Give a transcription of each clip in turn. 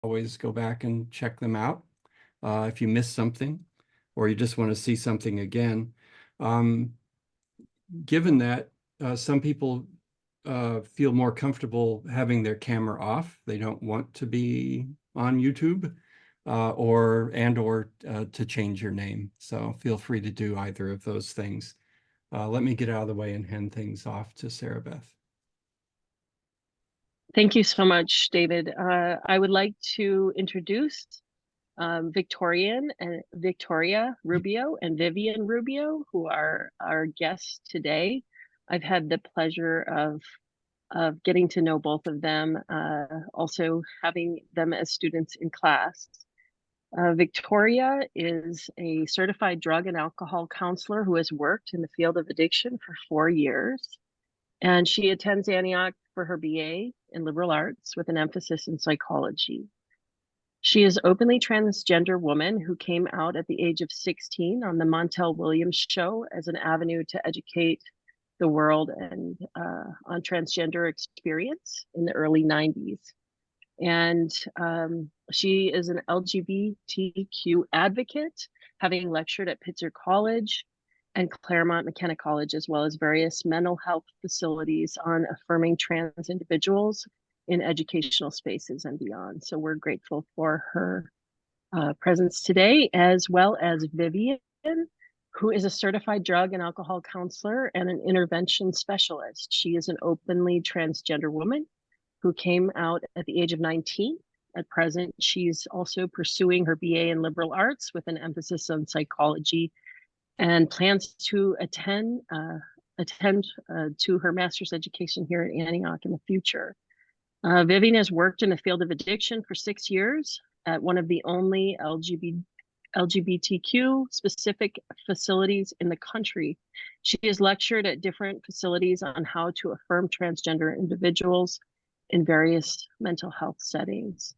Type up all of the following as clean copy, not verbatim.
always go back and check them out if you miss something or you just want to see something again. Given that some people feel more comfortable having their camera off, they don't want to be on YouTube, or to change your name. So feel free to do either of those things. Let me get out of the way and hand things off to Sarah Beth. Thank you so much, David. I would like to introduce Victoria Rubio and Vivian Rubio, who are our guests today. I've had the pleasure of getting to know both of them, also having them as students in class. Victoria is a certified drug and alcohol counselor who has worked in the field of addiction for 4 years. And she attends Antioch for her BA in liberal arts with an emphasis in psychology. She is an openly transgender woman who came out at the age of 16 on the Montel Williams show as an avenue to educate the world and on transgender experience in the early 90s. And she is an LGBTQ advocate, having lectured at Pitzer College and Claremont McKenna College, as well as various mental health facilities on affirming trans individuals in educational spaces and beyond. So we're grateful for her presence today, as well as Vivian, who is a certified drug and alcohol counselor and an intervention specialist. She is an openly transgender woman who came out at the age of 19. At present, she's also pursuing her BA in liberal arts with an emphasis on psychology and plans to attend to her master's education here at Antioch in the future. Vivian has worked in the field of addiction for 6 years at one of the only LGBTQ specific facilities in the country. She has lectured at different facilities on how to affirm transgender individuals in various mental health settings.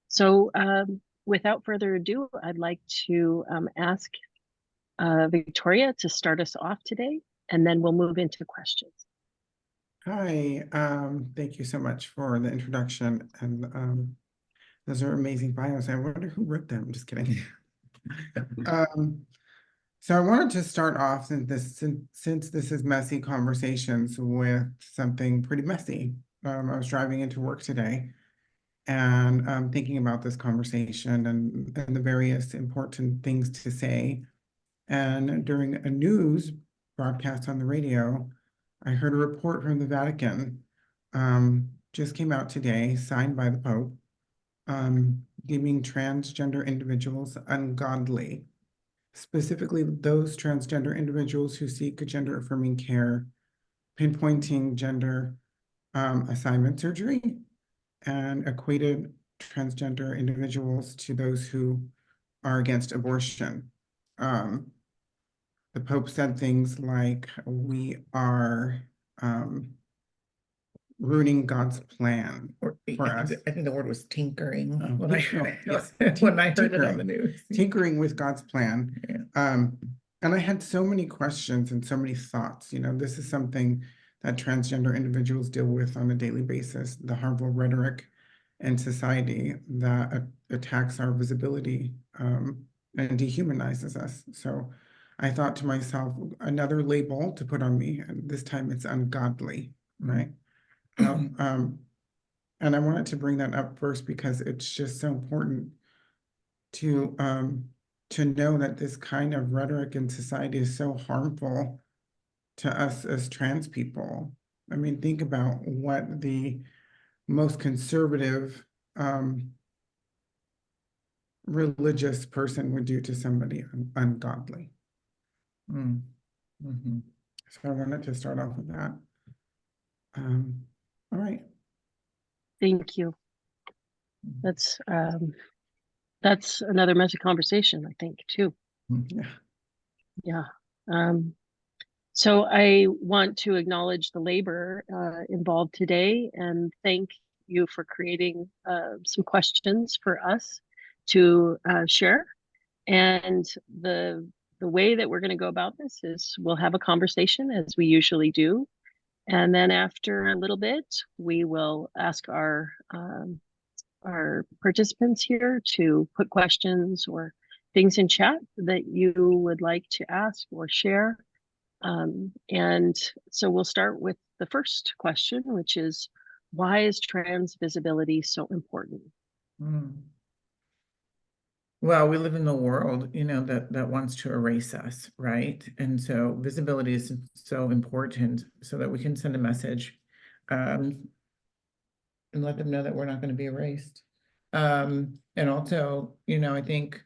So without further ado, I'd like to ask Victoria to start us off today, and then we'll move into questions. Hi, thank you so much for the introduction, and those are amazing bios. I wonder who wrote them. Just kidding. So I wanted to start off since this is messy conversations with something pretty messy. I was driving into work today and thinking about this conversation and the various important things to say. And during a news broadcast on the radio, I heard a report from the Vatican, just came out today, signed by the Pope, deeming transgender individuals ungodly, specifically those transgender individuals who seek gender affirming care, pinpointing gender assignment surgery, and equated transgender individuals to those who are against abortion. The Pope said things like, we are ruining God's plan for us. I think the word was tinkering when I heard it on the news. Tinkering with God's plan. Yeah. And I had so many questions and so many thoughts. You know, this is something that transgender individuals deal with on a daily basis, the harmful rhetoric in society that attacks our visibility and dehumanizes us. So I thought to myself, another label to put on me, and this time it's ungodly, right? And I wanted to bring that up first because it's just so important to know that this kind of rhetoric in society is so harmful to us as trans people. I mean, think about what the most conservative religious person would do to somebody ungodly. So I wanted to start off with that. All right. Thank you. That's another messy conversation, I think, too. Yeah. So I want to acknowledge the labor involved today and thank you for creating some questions for us to share. And the way that we're going to go about this is we'll have a conversation as we usually do. And then after a little bit, we will ask our our participants here to put questions or things in chat that you would like to ask or share. And so we'll start with the first question, which is, why is trans visibility so important? Well, we live in a world, that wants to erase us, right? And so visibility is so important so that we can send a message, and let them know that we're not going to be erased. And also, I think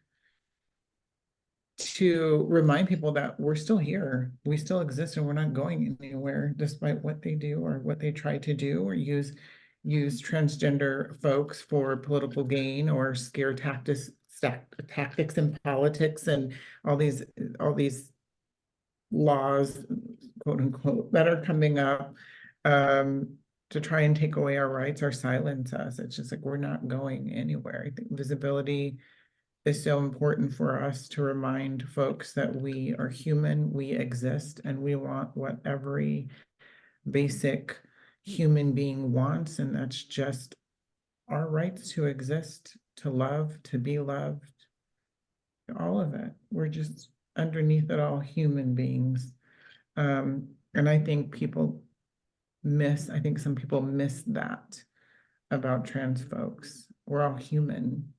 to remind people that we're still here, we still exist, and we're not going anywhere, despite what they do or what they try to do or use transgender folks for political gain or scare tactics in politics, and all these laws, quote unquote, that are coming up to try and take away our rights or silence us. It's just like we're not going anywhere. I think visibility is so important for us to remind folks that we are human, we exist, and we want what every basic human being wants, and that's just our rights to exist, to love, to be loved, all of it. We're just underneath it all human beings. And I think I think some people miss that about trans folks. We're all human.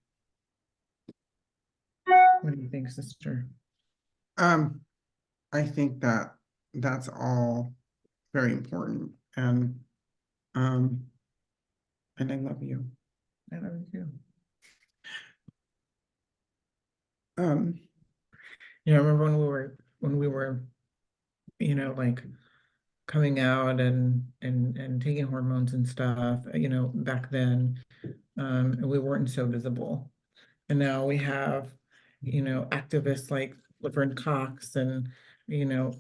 What do you think, sister? I think that that's all very important, and I love you. I love you. I remember when we were, like coming out and taking hormones and stuff, back then, and we weren't so visible. And now we have, activists like Laverne Cox and,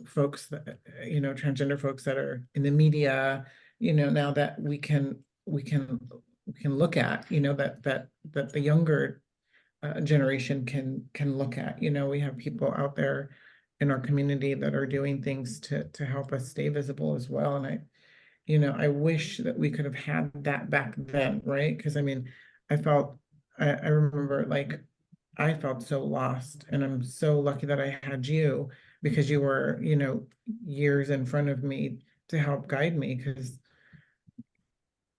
folks that, transgender folks that are in the media, now that we can look at, that the younger generation can look at. We have people out there in our community that are doing things to help us stay visible as well. And I wish that we could have had that back then, right? Because I mean, I remember, like, I felt so lost, and I'm so lucky that I had you, because you were, years in front of me to help guide me, because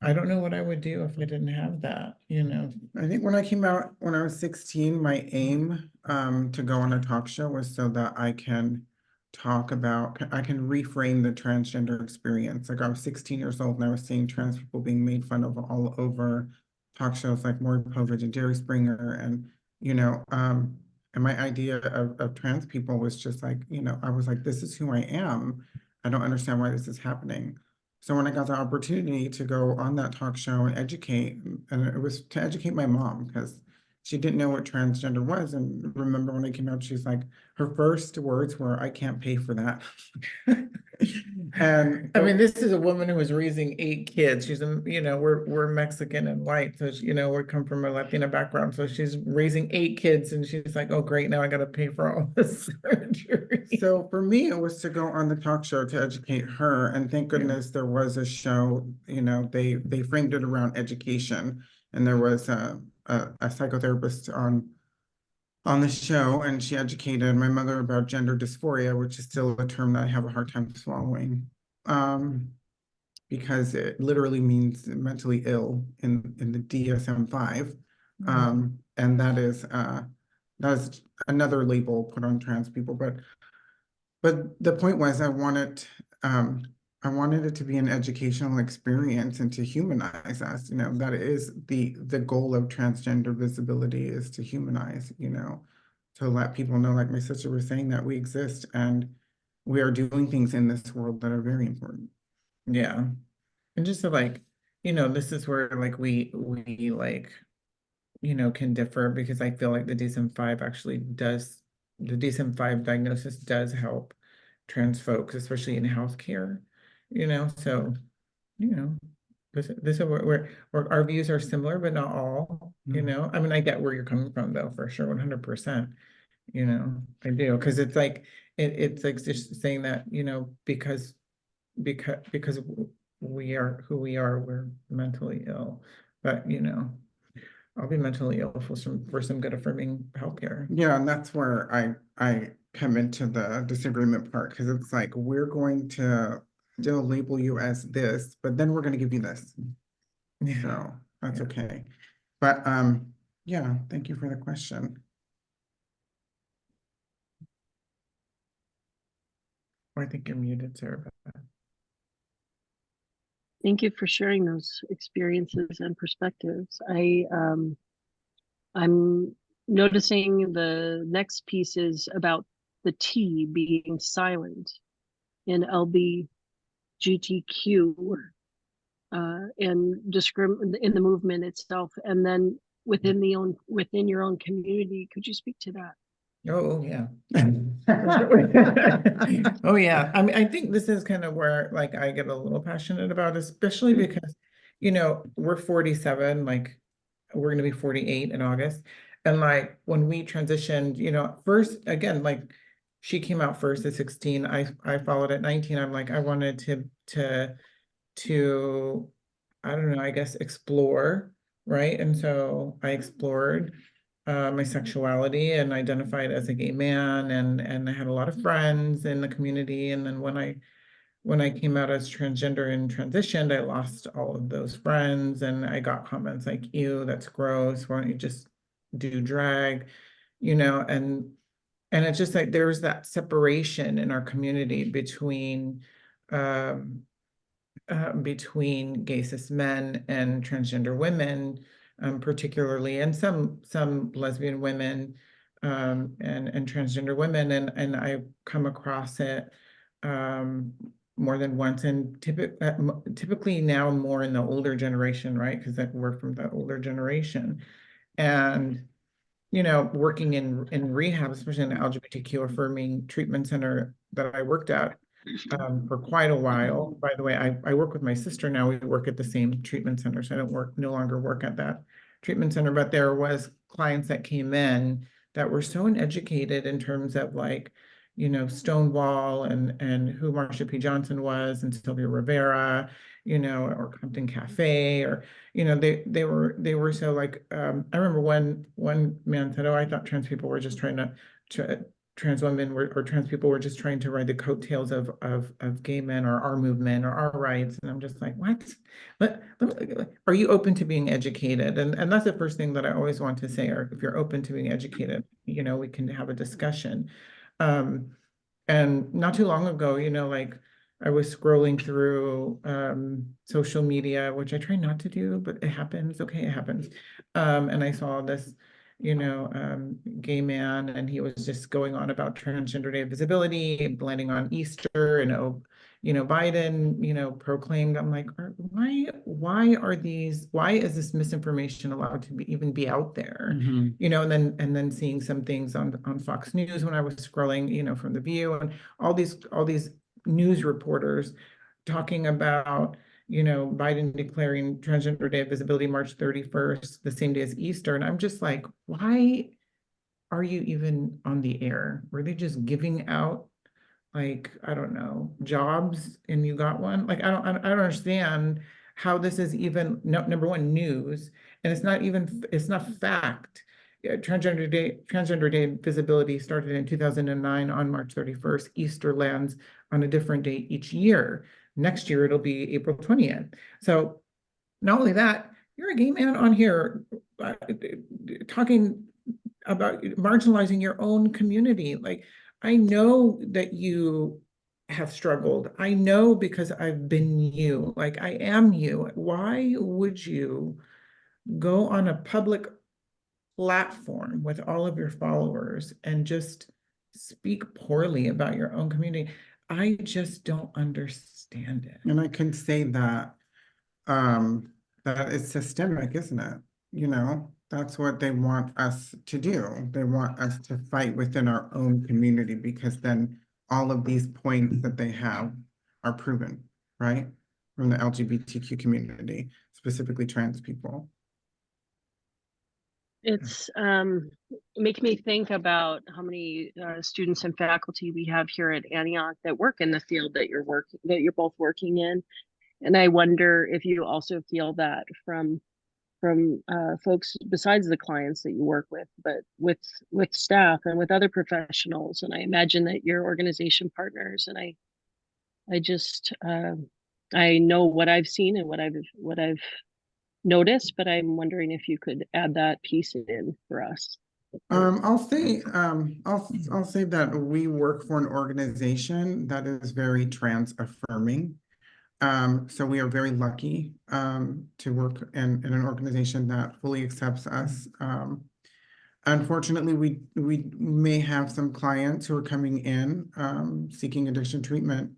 I don't know what I would do if I didn't have that. I think when I came out when I was 16, my aim to go on a talk show was so that I can reframe the transgender experience. Like, I was 16 years old and I was seeing trans people being made fun of all over talk shows like Maury Povich and Jerry Springer, and and my idea of trans people was just like, I was like, this is who I am. I don't understand why this is happening. So when I got the opportunity to go on that talk show and educate, and it was to educate my mom, because she didn't know what transgender was. And remember when I came out, she's like, her first words were, "I can't pay for that." And I mean, this is a woman who was raising 8 kids. She's we're Mexican and white, so we come from a Latina background. So she's raising 8 kids, and she's like, "Oh, great! Now I got to pay for all this surgery." So for me, it was to go on the talk show to educate her, and thank goodness there was a show. They framed it around education, and there was a psychotherapist on the show, and she educated my mother about gender dysphoria, which is still a term that I have a hard time swallowing, because it literally means mentally ill in the DSM-5, and that is another label put on trans people. But the point was, I wanted it to be an educational experience and to humanize us. That is the goal of transgender visibility, is to humanize, to let people know, like my sister was saying, that we exist and we are doing things in this world that are very important. Yeah. And just to, like, this is where, like, we like, can differ, because I feel like the DSM-5 the DSM-5 diagnosis does help trans folks, especially in healthcare, so, this is where our views are similar, but not all, I mean, I get where you're coming from, though, for sure, 100%, I do, because it's like, it's like just saying that, because we are who we are, we're mentally ill, but, I'll be mentally ill for some good affirming healthcare. Yeah, and that's where I come into the disagreement part, because it's like, we're going to still label you as this, but then we're gonna give you this. Yeah. So that's Yeah. okay. But yeah, thank you for the question. I think you're muted, Sarah. Thank you for sharing those experiences and perspectives. I'm noticing the next piece is about the T being silent in LGBTQ and in the movement itself, and then within your own community. Could you speak to that? Oh, yeah. Oh, yeah. I mean, I think this is kind of where like I get a little passionate about, especially because, we're 47, like we're gonna be 48 in August. And like when we transitioned, first again, like she came out first at 16. I followed at 19. I'm like, I wanted to I don't know, I guess explore, right? And so I explored my sexuality and identified as a gay man, and I had a lot of friends in the community. And then when I came out as transgender and transitioned, I lost all of those friends, and I got comments like, ew, that's gross, why don't you just do drag, and it's just like there was that separation in our community um, between gay cis men and transgender women, particularly, and some lesbian women, and transgender women, and I've come across it more than once, and typically now more in the older generation, right? Because we're from the older generation, and working in rehab, especially in the LGBTQ affirming treatment center that I worked at for quite a while. By the way, I work with my sister now. We work at the same treatment center, so I no longer work at that treatment center. But there was clients that came in that were so uneducated in terms of like, Stonewall and who Marsha P. Johnson was and Sylvia Rivera, or Compton Cafe, or they were so like, I remember one man said, "Oh, I thought trans people were just trying to trans women or trans people were just trying to ride the coattails of gay men or our movement or our rights." And I'm just like, what? Are you open to being educated? And that's the first thing that I always want to say, or if you're open to being educated, we can have a discussion. And not too long ago, like I was scrolling through social media, which I try not to do, but it happens. Okay, it happens. And I saw this, gay man, and he was just going on about Transgender Day of Visibility, landing on Easter, and Biden, proclaimed. I'm like, why is this misinformation allowed to even be out there? And then seeing some things on Fox News when I was scrolling, from The View, and all these news reporters talking about, Biden declaring Transgender Day of Visibility March 31st, the same day as Easter. And I'm just like, why are you even on the air? Were they just giving out, like, I don't know, jobs and you got one? Like, I don't understand how this is even, number one, news, and it's not fact. Transgender Day visibility started in 2009 on March 31st. Easter lands on a different date each year. Next year, it'll be April 20th. So not only that, you're a gay man on here talking about marginalizing your own community. Like, I know that you have struggled. I know because I've been you. Like, I am you. Why would you go on a public platform with all of your followers and just speak poorly about your own community? I just don't understand it. And I can say that that it's systemic, isn't it? That's what they want us to do. They want us to fight within our own community, because then all of these points that they have are proven, right? From the LGBTQ community, specifically trans people. It's make me think about how many students and faculty we have here at Antioch that work in the field that you're both working in. And I wonder if you also feel that from from folks besides the clients that you work with, but with staff and with other professionals. And I imagine that your organization partners. And I just I know what I've seen and what I've noticed, but I'm wondering if you could add that piece in for us. I'll say that we work for an organization that is very trans affirming. So we are very lucky to work in an organization that fully accepts us. Unfortunately, we may have some clients who are coming in seeking addiction treatment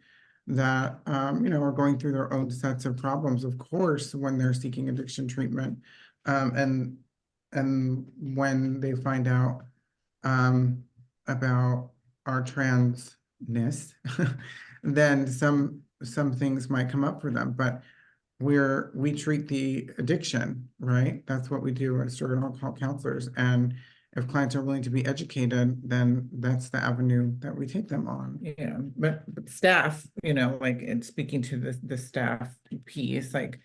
that are going through their own sets of problems, of course, when they're seeking addiction treatment. And when they find out about our transness, then some things might come up for them. But we treat the addiction, right? That's what we do as drug and alcohol counselors. And if clients are willing to be educated, then that's the avenue that we take them on. Yeah, but staff, like, and speaking to the staff piece, like,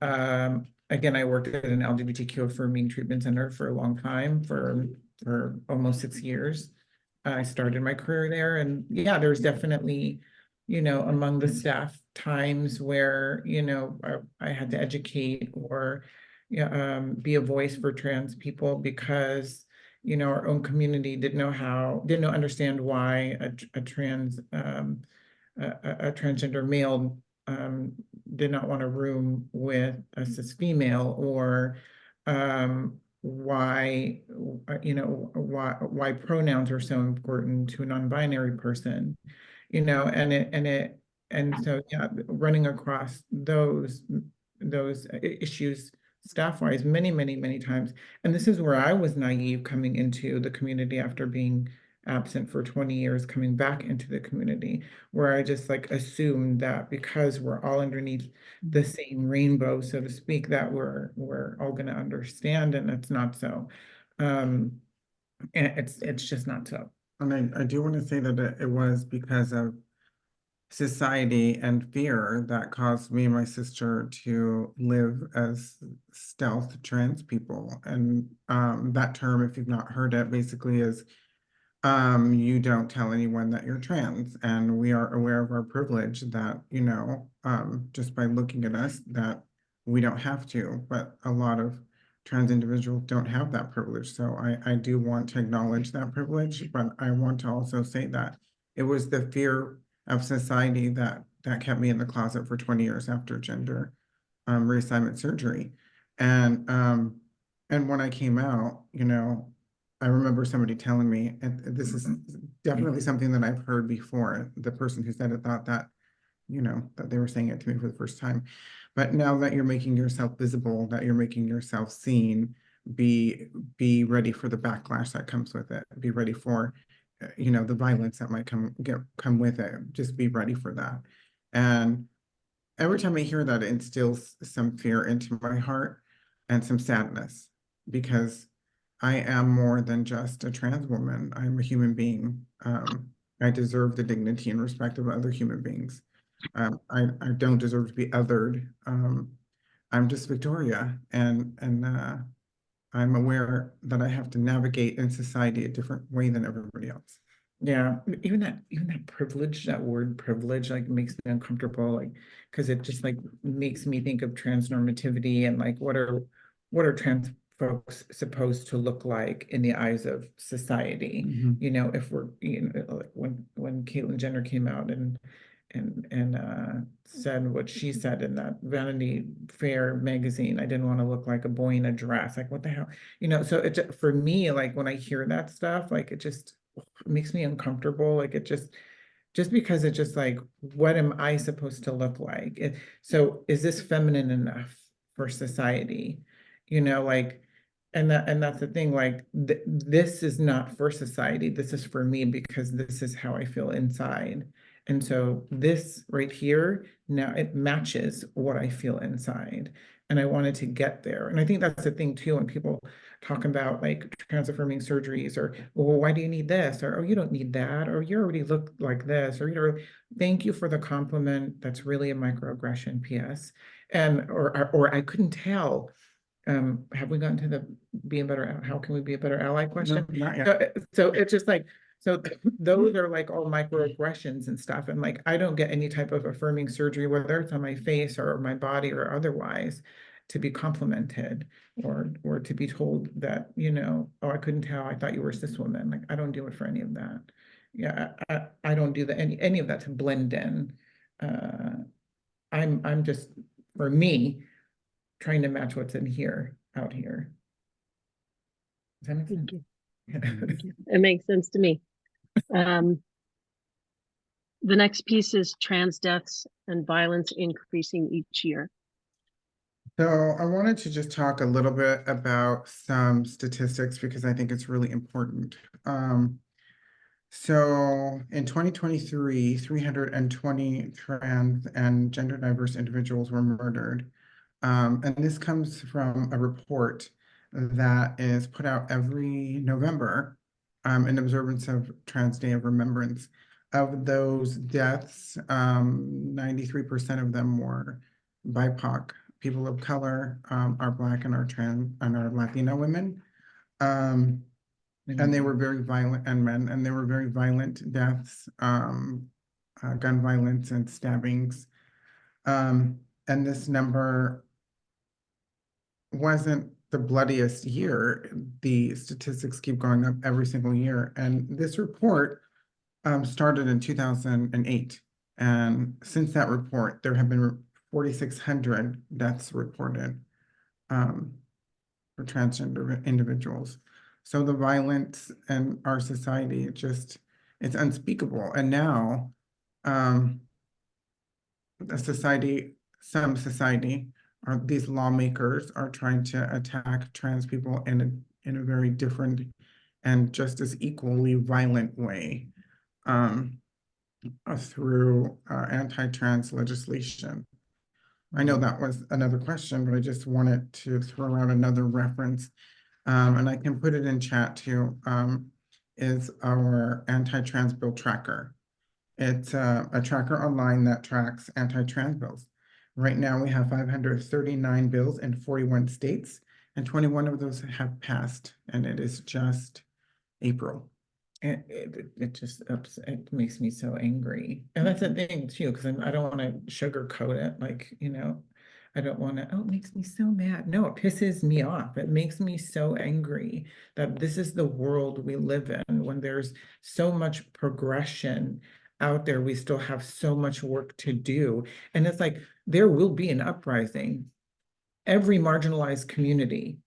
again, I worked at an LGBTQ affirming treatment center for a long time, for almost 6 years. I started my career there, and yeah, there's definitely, among the staff times where, I had to educate or be a voice for trans people because our own community didn't understand why a transgender male did not want a room with a cis female, or why pronouns are so important to a non-binary person, and so yeah, running across those issues staff-wise many times. And this is where I was naive coming into the community after being absent for 20 years, coming back into the community, where I just like assumed that because we're all underneath the same rainbow, so to speak, that we're all going to understand, and it's not so. And it's just not so. And I do want to say that it was because of society and fear that caused me and my sister to live as stealth trans people. And that term, if you've not heard it, basically is you don't tell anyone that you're trans. And we are aware of our privilege that, just by looking at us, that we don't have to, but a lot of trans individuals don't have that privilege. So I do want to acknowledge that privilege, but I want to also say that it was the fear of society that kept me in the closet for 20 years after gender reassignment surgery. And when I came out, I remember somebody telling me, and this is definitely something that I've heard before, the person who said it thought that, that they were saying it to me for the first time. But now that you're making yourself visible, that you're making yourself seen, be ready for the backlash that comes with it. Be ready for the violence that might come with it. Just be ready for that. And every time I hear that, it instills some fear into my heart and some sadness, because I am more than just a trans woman. I'm a human being. I deserve the dignity and respect of other human beings. I don't deserve to be othered. I'm just Victoria, and I'm aware that I have to navigate in society a different way than everybody else. Yeah, even that privilege, that word privilege, like, makes me uncomfortable, like, because it just like makes me think of transnormativity and like what are trans folks supposed to look like in the eyes of society? If we're, like when Caitlyn Jenner came out and said what she said in that Vanity Fair magazine, I didn't want to look like a boy in a dress. Like, what the hell? So it, for me, like, when I hear that stuff, like, it just makes me uncomfortable. Like, it just because it's just like, what am I supposed to look like? So is this feminine enough for society? Like, and that's the thing, like, this is not for society. This is for me, because this is how I feel inside. And so this right here, now it matches what I feel inside. And I wanted to get there. And I think that's the thing too, when people talk about like trans affirming surgeries, or, well, why do you need this? Or, oh, you don't need that. Or you already look like this. Or, thank you for the compliment. That's really a microaggression, PS. And, or I couldn't tell. have we gotten to the be a better, how can we be a better ally question? No, not yet. So it's just like, so those are like all microaggressions and stuff. And like, I don't get any type of affirming surgery, whether it's on my face or my body or otherwise, to be complimented or to be told that, you know, oh, I couldn't tell, I thought you were a cis woman. Like, I don't do it for any of that. Yeah, I don't do that, any of that to blend in. I'm just, for me, trying to match what's in here, out here. Does that make sense? Thank you. It makes sense to me. The next piece is trans deaths and violence increasing each year. So I wanted to just talk a little bit about some statistics because I think it's really important. So in 2023, 320 trans and gender diverse individuals were murdered. And this comes from a report that is put out every November in observance of Trans Day of Remembrance. Of those deaths, 93% of them were BIPOC, people of color, are Black and are trans and are Latino women. And they were very violent, and men, and they were very violent deaths, gun violence and stabbings. And this number wasn't the bloodiest year. The statistics keep going up every single year. And this report started in 2008. And since that report, there have been 4,600 deaths reported for transgender individuals. So the violence in our society, it's unspeakable. And now some society, these lawmakers are trying to attack trans people in a very different and just as equally violent way through anti-trans legislation. I know that was another question, but I just wanted to throw out another reference, and I can put it in chat too, is our anti-trans bill tracker. It's a tracker online that tracks anti-trans bills. Right now, we have 539 bills in 41 states, and 21 of those have passed, and it is just April. It just it makes me so angry. And that's the thing too, because I don't want to sugarcoat it. Like, you know, I don't want to, oh, it makes me so mad. No, it pisses me off. It makes me so angry that this is the world we live in. When there's so much progression out there, we still have so much work to do. And it's like, there will be an uprising. Every marginalized community,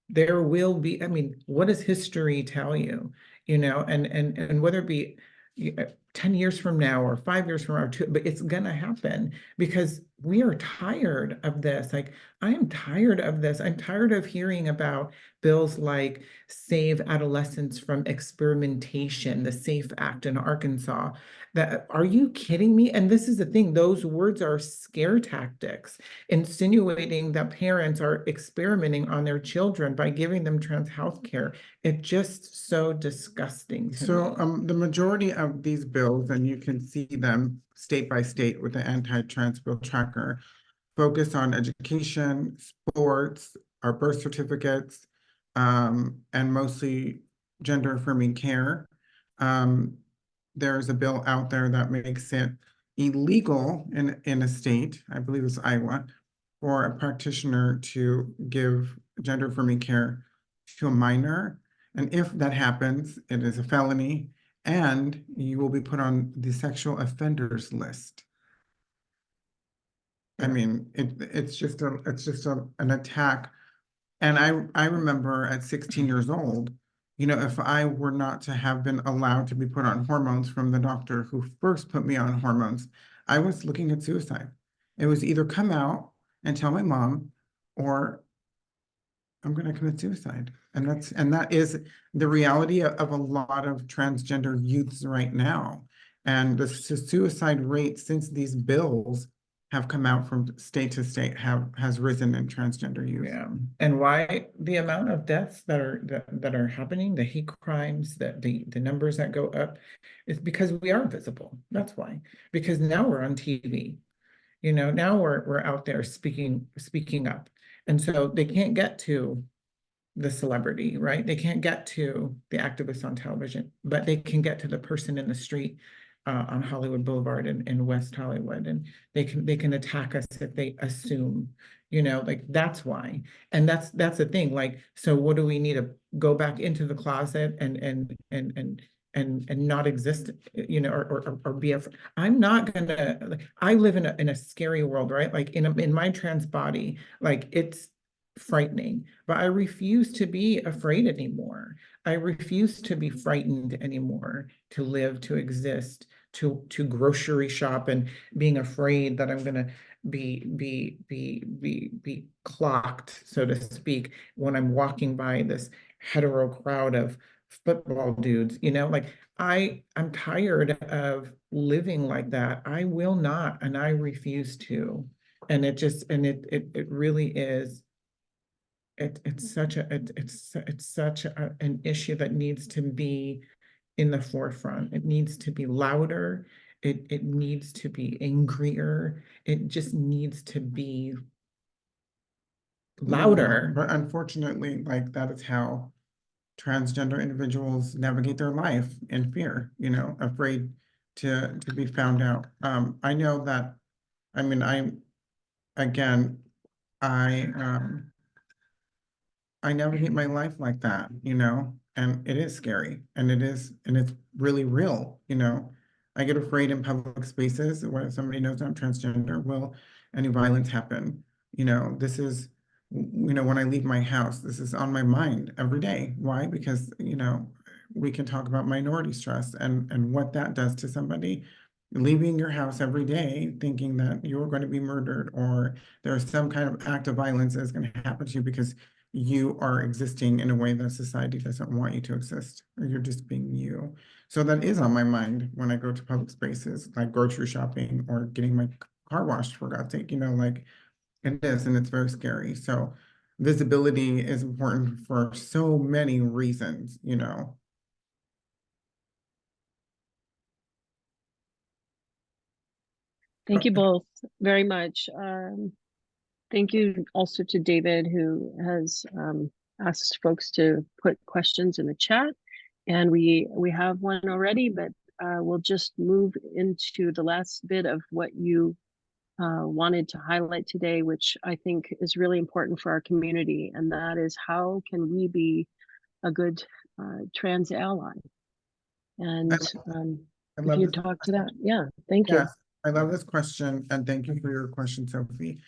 there will be, I mean, what does history tell you? You know, and whether it be 10 years from now or 5 years from now, but it's gonna happen because we are tired of this. Like, I am tired of this. I'm tired of hearing about bills like Save Adolescents from Experimentation, the SAFE Act in Arkansas. That, are you kidding me? And this is the thing, those words are scare tactics, insinuating that parents are experimenting on their children by giving them trans health care. It's just so disgusting to So me. the majority of these bills, and you can see them state by state with the anti-trans bill tracker, focus on education, sports, our birth certificates, and mostly gender affirming care. There's a bill out there that makes it illegal in a state, I believe it's Iowa, for a practitioner to give gender affirming care to a minor. And if that happens, it is a felony, and you will be put on the sexual offenders list. I mean, it's just an attack. And I remember at 16 years old, you know, if I were not to have been allowed to be put on hormones from the doctor who first put me on hormones, I was looking at suicide. It was either come out and tell my mom, or I'm going to commit suicide. And that is the reality of a lot of transgender youths right now. And the suicide rate since these bills have come out from state to state has risen in transgender youth. Yeah, and why the amount of deaths that are happening, the hate crimes, the numbers that go up, is because we are visible. That's why. Because now we're on TV. You know, now we're out there speaking up. And so they can't get to the celebrity, right? They can't get to the activist on television, but they can get to the person in the street on Hollywood Boulevard in West Hollywood, and they can attack us if they assume, like that's why. And that's the thing. Like, so what do we need to go back into the closet and not exist, or be a. I'm not gonna. Like, I live in a scary world, right? Like in my trans body, like it's frightening, but I refuse to be afraid anymore. I refuse to be frightened anymore, to live, to exist, to grocery shop and being afraid that I'm gonna be clocked, so to speak, when I'm walking by this hetero crowd of football dudes, like I'm tired of living like that. I will not, and I refuse to. And it really is it's such an issue that needs to be in the forefront. It needs to be louder. It needs to be angrier. It just needs to be louder. But unfortunately, like that is how transgender individuals navigate their life in fear, afraid to be found out. I know that, I mean, again, I I navigate my life like that, and it is scary and it's really real, I get afraid in public spaces where somebody knows I'm transgender. Will any violence happen? This is, when I leave my house, this is on my mind every day. Why? Because, we can talk about minority stress and what that does to somebody leaving your house every day thinking that you're going to be murdered or there's some kind of act of violence that's going to happen to you because you are existing in a way that society doesn't want you to exist, or you're just being you. So that is on my mind when I go to public spaces, like grocery shopping or getting my car washed, for God's sake, like it is, and it's very scary. So visibility is important for so many reasons. Thank you both very much. Thank you also to David, who has asked folks to put questions in the chat. And we have one already, but we'll just move into the last bit of what you wanted to highlight today, which I think is really important for our community. And that is, how can we be a good trans ally? And I if love you this. talk to that, yeah, thank you. Yes, I love this question, and thank you for your question, Sophie.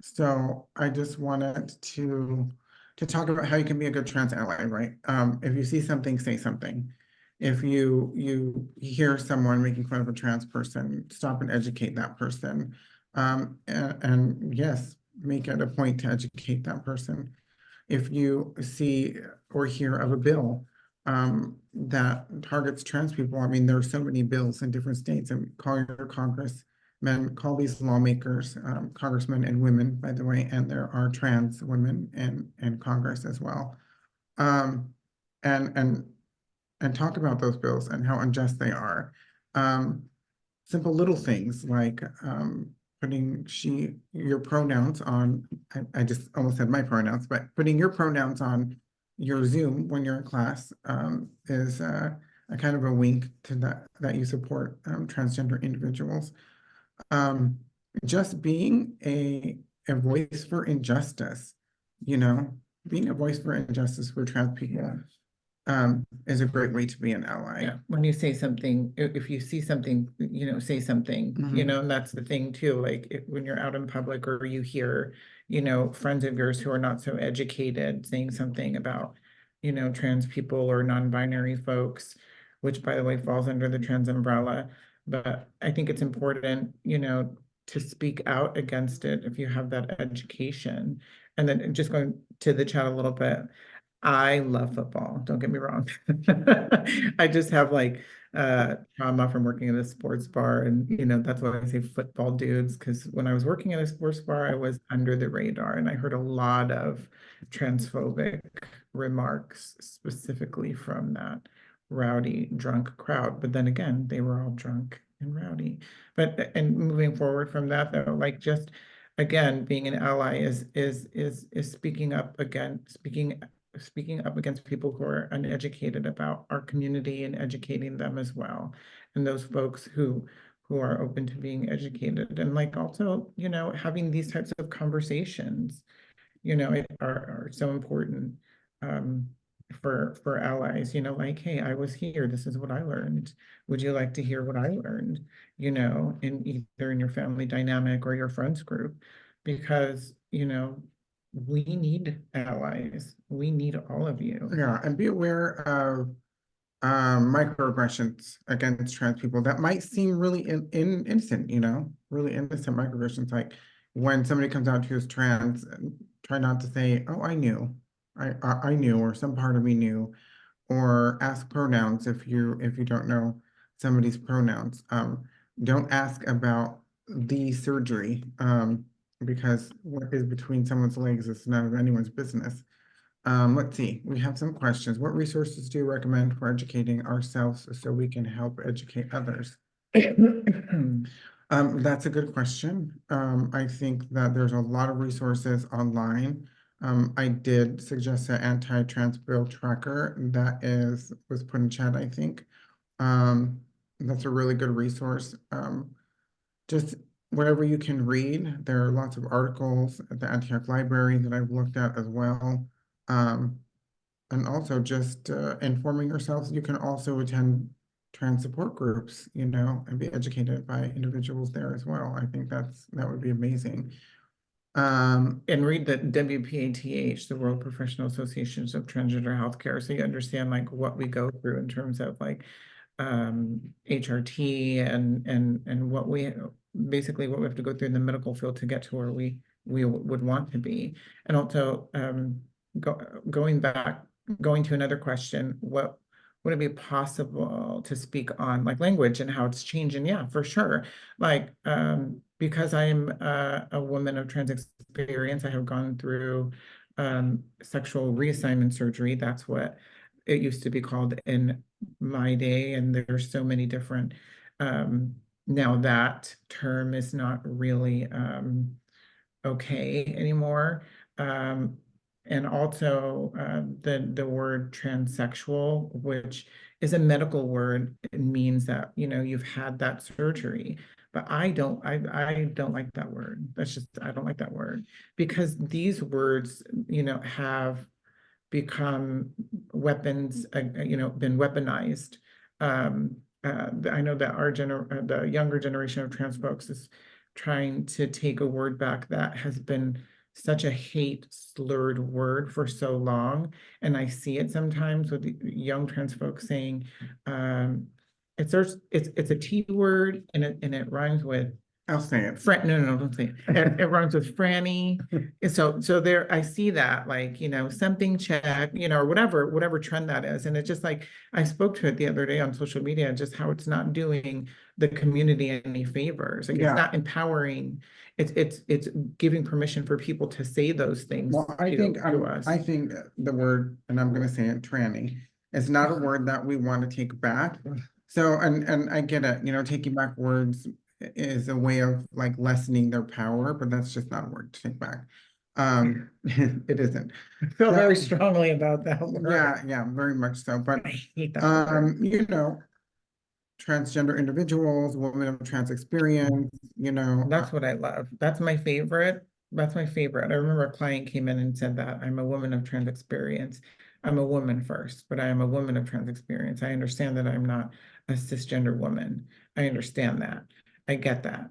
So I just wanted to talk about how you can be a good trans ally, right? If you see something, say something. If you hear someone making fun of a trans person, stop and educate that person. And yes, make it a point to educate that person. If you see or hear of a bill that targets trans people, I mean, there are so many bills in different states, and call your congressmen, call these lawmakers, congressmen and women, by the way, and there are trans women in Congress as well. And talk about those bills and how unjust they are. Simple little things like putting your pronouns on, I just almost said my pronouns, but putting your pronouns on your Zoom when you're in class is a kind of a wink to that you support transgender individuals. Just being a voice for injustice, being a voice for injustice for trans people is a great way to be an ally. Yeah, when you say something, if you see something, say something, and that's the thing too, like when you're out in public or you hear, friends of yours who are not so educated saying something about, trans people or non-binary folks, which by the way falls under the trans umbrella. But I think it's important, to speak out against it if you have that education. And then just going to the chat a little bit, I love football. Don't get me wrong. I just have trauma from working at a sports bar, and that's why I say football dudes, because when I was working at a sports bar, I was under the radar, and I heard a lot of transphobic remarks specifically from that rowdy, drunk crowd. But then again, they were all drunk and rowdy. And moving forward from that, though, just again, being an ally is speaking up again, speaking up against people who are uneducated about our community and educating them as well. And those folks who are open to being educated, and like also, you know, having these types of conversations, you know, are so important for allies, you know, like, hey, I was here, this is what I learned. Would you like to hear what I learned? You know, in either in your family dynamic or your friends group, because, you know, we need allies. We need all of you. Yeah, and be aware of microaggressions against trans people that might seem really innocent, you know, really innocent microaggressions. Like when somebody comes out to you as trans, try not to say, "Oh, I knew, I knew," or some part of me knew, or ask pronouns if you don't know somebody's pronouns. Don't ask about the surgery, because what is between someone's legs is none of anyone's business. Let's see, we have some questions. What resources do you recommend for educating ourselves so we can help educate others? That's a good question. I think that there's a lot of resources online. I did suggest an anti-trans bill tracker that was put in chat, I think. That's a really good resource. Just whatever you can read. There are lots of articles at the Antioch Library that I've looked at as well. And also just informing yourselves. You can also attend trans support groups, you know, and be educated by individuals there as well. I think that would be amazing. And read the WPATH, the World Professional Associations of Transgender Healthcare, so you understand like what we go through in terms of like HRT and what we basically what we have to go through in the medical field to get to where we would want to be. And also going to another question, would it be possible to speak on like language and how it's changing? Yeah, for sure. Like because I'm a woman of trans experience, I have gone through sexual reassignment surgery. That's what it used to be called in my day, and there's so many different now that term is not really okay anymore. And also the word transsexual, which is a medical word. It means that, you know, you've had that surgery. But I don't like that word. That's just, I don't like that word, because these words, you know, have become weapons, you know, been weaponized. I know that the younger generation of trans folks is trying to take a word back that has been such a hate slurred word for so long. And I see it sometimes with the young trans folks saying, it's a T word and it rhymes with, I'll say it. no, don't say it. It rhymes with Franny. And so there, I see that, like, you know, something check, you know, or whatever trend that is. And it's just like, I spoke to it the other day on social media, just how it's not doing the community any favors. Like, Yeah. it's not empowering. It's giving permission for people to say those things Well, I think us. I think the word, and I'm gonna say it, tranny, is not a word that we want to take back. So, and I get it, you know, taking back words is a way of like lessening their power, but that's just not a word to take back. It isn't. I feel So- very strongly about that word. Yeah, very much so. But I hate that word. you know, transgender individuals, women of trans experience, you know. That's what I love. That's my favorite. That's my favorite. I remember a client came in and said that I'm a woman of trans experience. I'm a woman first, but I am a woman of trans experience. I understand that I'm not a cisgender woman. I understand that. I get that.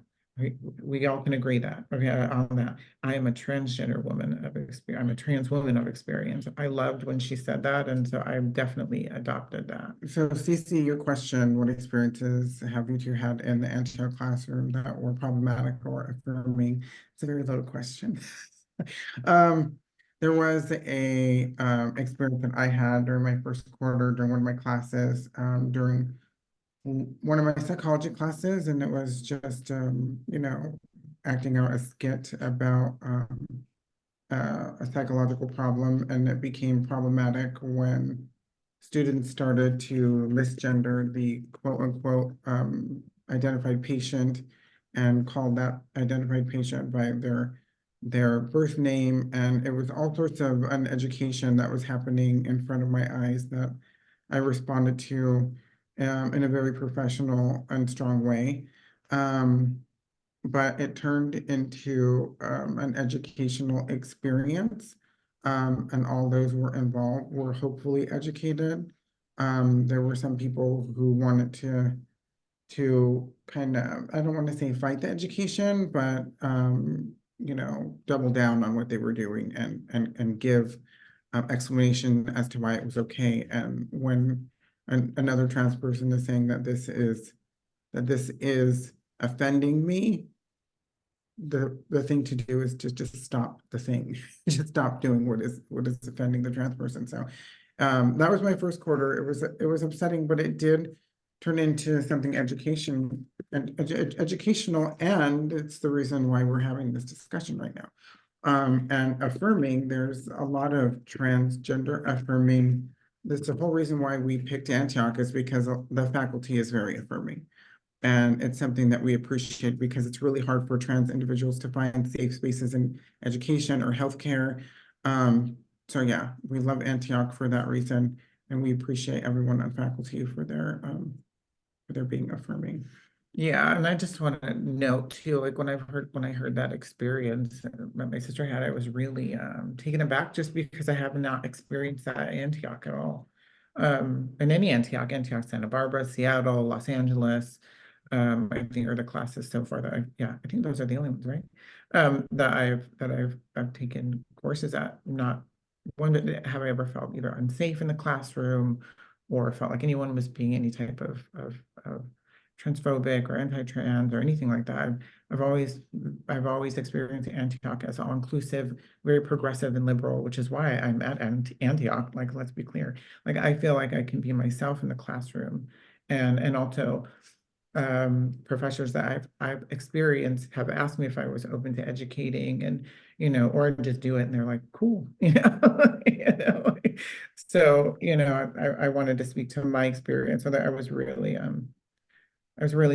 We all can agree that, okay, on that. I am a transgender woman of experience. I'm a trans woman of experience. I loved when she said that, and so I definitely adopted that. So Cece, your question, what experiences have you two had in the Antioch classroom that were problematic or affirming? It's a very loaded question. There was a experience that I had during my first quarter during one of my classes, during one of my psychology classes, and it was just, you know, acting out a skit about a psychological problem, and it became problematic when students started to misgender the quote unquote identified patient and called that identified patient by their birth name, and it was all sorts of an education that was happening in front of my eyes that I responded to in a very professional and strong way. But it turned into an educational experience, and all those who were involved were hopefully educated. There were some people who wanted to kind of, I don't want to say fight the education, but you know, double down on what they were doing and give explanation as to why it was okay. And when another trans person is saying that this is offending me, the thing to do is just stop the thing. Just stop doing what is offending the trans person. So that was my first quarter. It was upsetting, but it did turn into something educational, and it's the reason why we're having this discussion right now. And affirming, there's a lot of transgender affirming. That's the whole reason why we picked Antioch, is because the faculty is very affirming. And it's something that we appreciate because it's really hard for trans individuals to find safe spaces in education or healthcare. So yeah, we love Antioch for that reason, and we appreciate everyone on faculty for their being affirming. Yeah, and I just want to note too, like when I heard that experience that my sister had, I was really taken aback, just because I have not experienced that at Antioch at all. In any Antioch, Santa Barbara, Seattle, Los Angeles, I think are the classes so far that I think those are the only ones, right? That I've taken courses at. Not one have I ever felt either unsafe in the classroom, or felt like anyone was being any type of transphobic or anti-trans or anything like that. I've always experienced Antioch as all inclusive, very progressive and liberal, which is why I'm at Antioch. Like, let's be clear. Like, I feel like I can be myself in the classroom, and also professors that I've experienced have asked me if I was open to educating, and or just do it, and they're like, cool, So I wanted to speak to my experience. So that I was really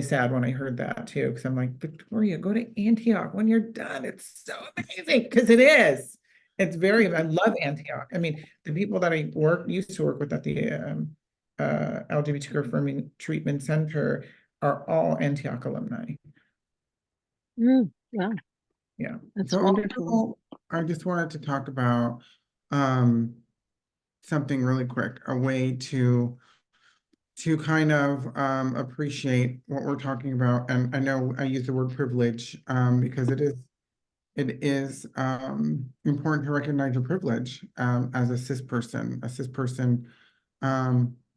sad when I heard that too, because I'm like, Victoria, go to Antioch when you're done. It's so amazing, because it is. It's I love Antioch. I mean, the people that I used to work with at the LGBTQ Affirming Treatment Center are all Antioch alumni. Wow, Yeah. that's So wonderful. also, I just wanted to talk about something really quick, a way to kind of appreciate what we're talking about. And I know I use the word privilege because it is important to recognize your privilege as a cis person.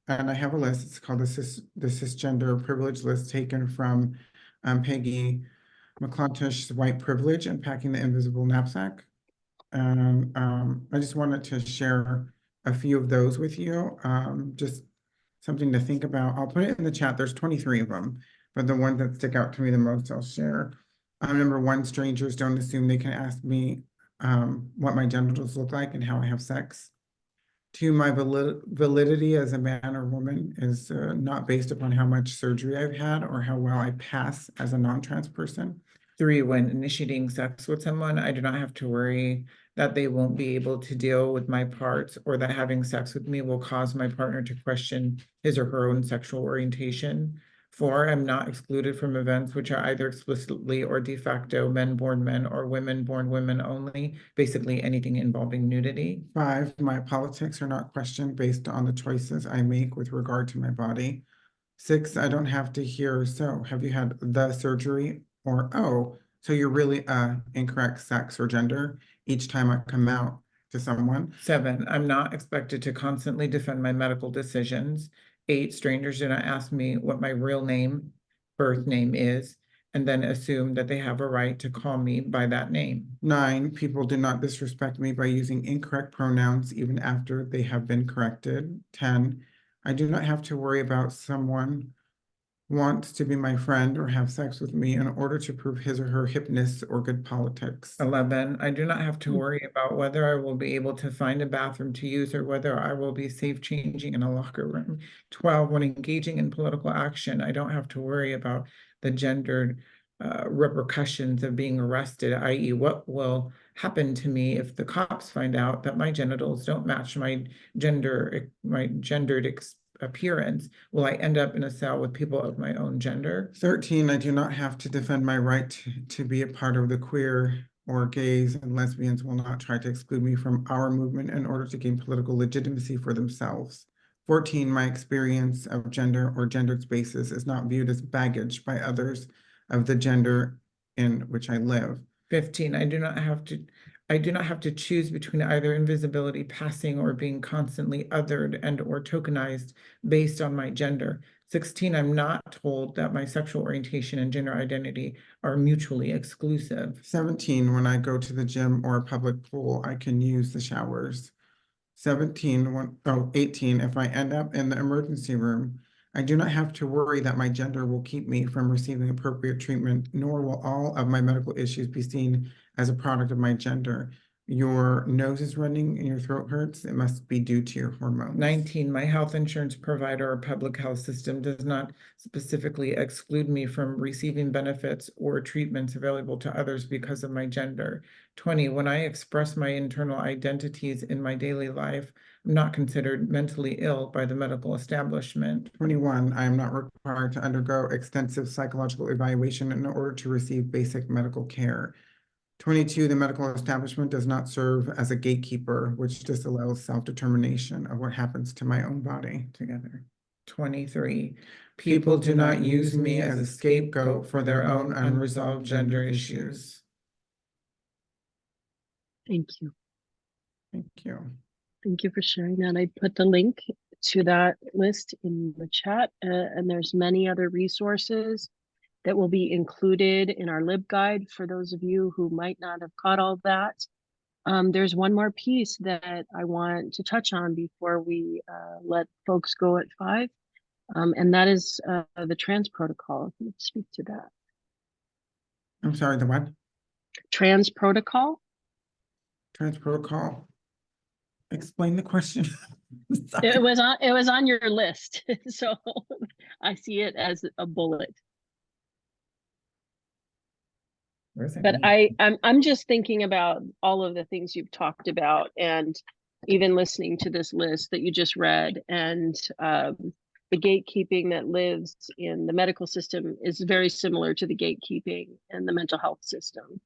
And I have a list. It's called the cisgender privilege list, taken from Peggy McClontish's White Privilege: Unpacking the Invisible Knapsack. And I just wanted to share a few of those with you. Just something to think about. I'll put it in the chat. There's 23 of them, but the ones that stick out to me the most, I'll share. Number one, strangers don't assume they can ask me what my genitals look like and how I have sex. Two, my validity as a man or woman is not based upon how much surgery I've had or how well I pass as a non-trans person. Three, when initiating sex with someone, I do not have to worry that they won't be able to deal with my parts, or that having sex with me will cause my partner to question his or her own sexual orientation. Four, I'm not excluded from events which are either explicitly or de facto men born men or women born women only, basically anything involving nudity. Five, my politics are not questioned based on the choices I make with regard to my body. Six, I don't have to hear, so have you had the surgery? Or, oh, so you're really incorrect sex or gender each time I come out to someone. Seven, I'm not expected to constantly defend my medical decisions. Eight, strangers do not ask me what my real name, birth name is, and then assume that they have a right to call me by that name. Nine, people do not disrespect me by using incorrect pronouns even after they have been corrected. 10, I do not have to worry about someone wants to be my friend or have sex with me in order to prove his or her hipness or good politics. 11, I do not have to worry about whether I will be able to find a bathroom to use or whether I will be safe changing in a locker room. 12, when engaging in political action, I don't have to worry about the gendered repercussions of being arrested, i.e. what will happen to me if the cops find out that my genitals don't match my gendered appearance? Will I end up in a cell with people of my own gender? 13, I do not have to defend my right to be a part of the queer or gays and lesbians will not try to exclude me from our movement in order to gain political legitimacy for themselves. 14, my experience of gender or gendered spaces is not viewed as baggage by others of the gender in which I live. 15, I do not have to choose between either invisibility, passing, or being constantly othered and or tokenized based on my gender. 16, I'm not told that my sexual orientation and gender identity are mutually exclusive. 17, when I go to the gym or a public pool, I can use the showers. 18, if I end up in the emergency room, I do not have to worry that my gender will keep me from receiving appropriate treatment, nor will all of my medical issues be seen as a product of my gender. Your nose is running and your throat hurts. It must be due to your hormones. 19, my health insurance provider or public health system does not specifically exclude me from receiving benefits or treatments available to others because of my gender. 20, when I express my internal identities in my daily life, I'm not considered mentally ill by the medical establishment. 21, I am not required to undergo extensive psychological evaluation in order to receive basic medical care. 22, the medical establishment does not serve as a gatekeeper, which disallows self-determination of what happens to my own body. Together. 23, people do not use me as a scapegoat for their own unresolved gender issues. Thank you. Thank you. Thank you for sharing that. I put the link to that list in the chat, and there's many other resources that will be included in our LibGuide for those of you who might not have caught all that. There's one more piece that I want to touch on before we let folks go at 5, and that is the trans protocol. Let's speak to that. I'm sorry, the what? Trans protocol? Trans protocol. Explain the question. It was on your list, so I see it as a bullet. But I'm just thinking about all of the things you've talked about, and even listening to this list that you just read, and the gatekeeping that lives in the medical system is very similar to the gatekeeping in the mental health system.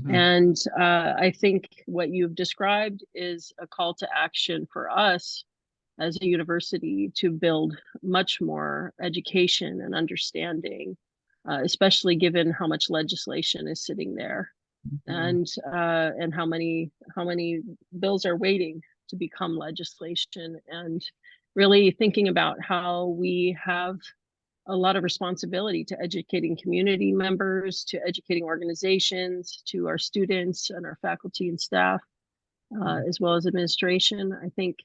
And I think what you've described is a call to action for us as a university to build much more education and understanding, especially given how much legislation is sitting there, and how many bills are waiting to become legislation, and really thinking about how we have a lot of responsibility to educating community members, to educating organizations, to our students and our faculty and staff, as well as administration. I think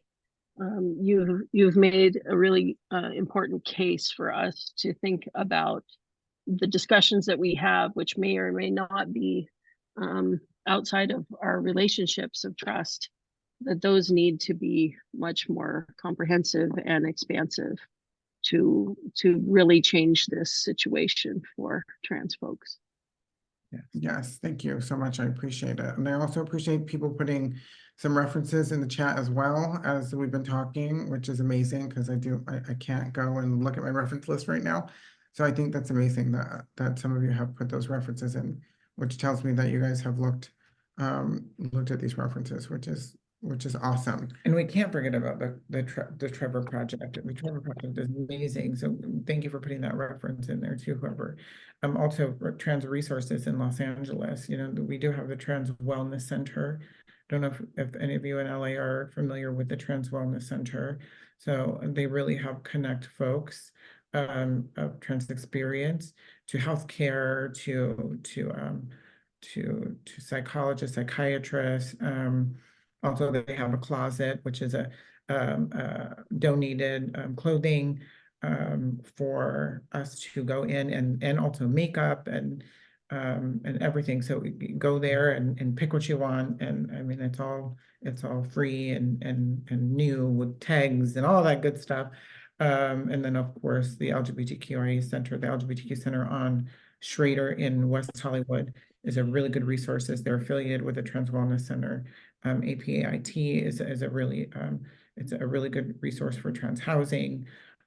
you've made a really important case for us to think about the discussions that we have, which may or may not be outside of our relationships of trust, that those need to be much more comprehensive and expansive to really change this situation for trans folks. Yes, thank you so much. I appreciate it. And I also appreciate people putting some references in the chat as well as we've been talking, which is amazing because I can't go and look at my reference list right now. So I think that's amazing that some of you have put those references in, which tells me that you guys have looked at these references, which is awesome. And we can't forget about the Trevor Project. The Trevor Project is amazing. So thank you for putting that reference in there too, whoever. Also trans resources in Los Angeles. You know, we do have the Trans Wellness Center. Don't know if any of you in LA are familiar with the Trans Wellness Center. So they really help connect folks of trans experience to healthcare, to psychologists, psychiatrists. Also, they have a closet, which is a donated clothing for us to go in, and also makeup and everything. So we go there and pick what you want, and I mean it's all free and new with tags and all that good stuff. And then of course the LGBTQIA Center, the LGBTQ Center on Schrader in West Hollywood is a really good resource, as they're affiliated with the Trans Wellness Center. APAIT is a really it's a really good resource for trans housing.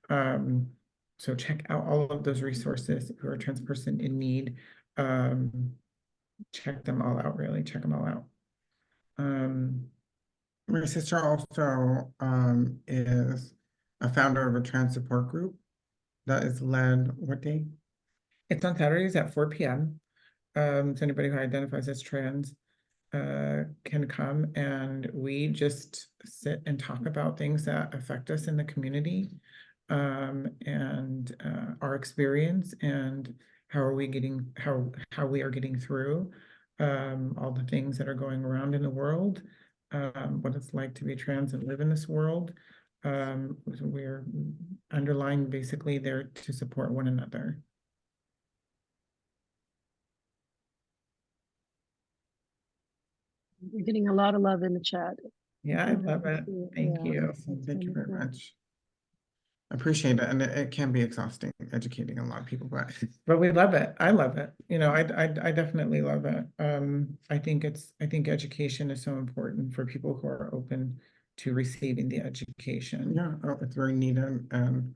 So check out all of those resources. If you're a trans person in need, check them all out, really, check them all out. My sister also is a founder of a trans support group that is led, what day? It's on Saturdays at 4 p.m. So anybody who identifies as trans can come, and we just sit and talk about things that affect us in the community, and our experience, and how we are getting through all the things that are going around in the world, what it's like to be trans and live in this world. We're underlying basically there to support one another. We're getting a lot of love in the chat. Yeah, I love it. Thank Yeah. you. Thank you very much. I appreciate it, and it can be exhausting educating a lot of people, but we love it. I love it. You know, I definitely love it. I think education is so important for people who are open to receiving the education. yeah, it's very needed, and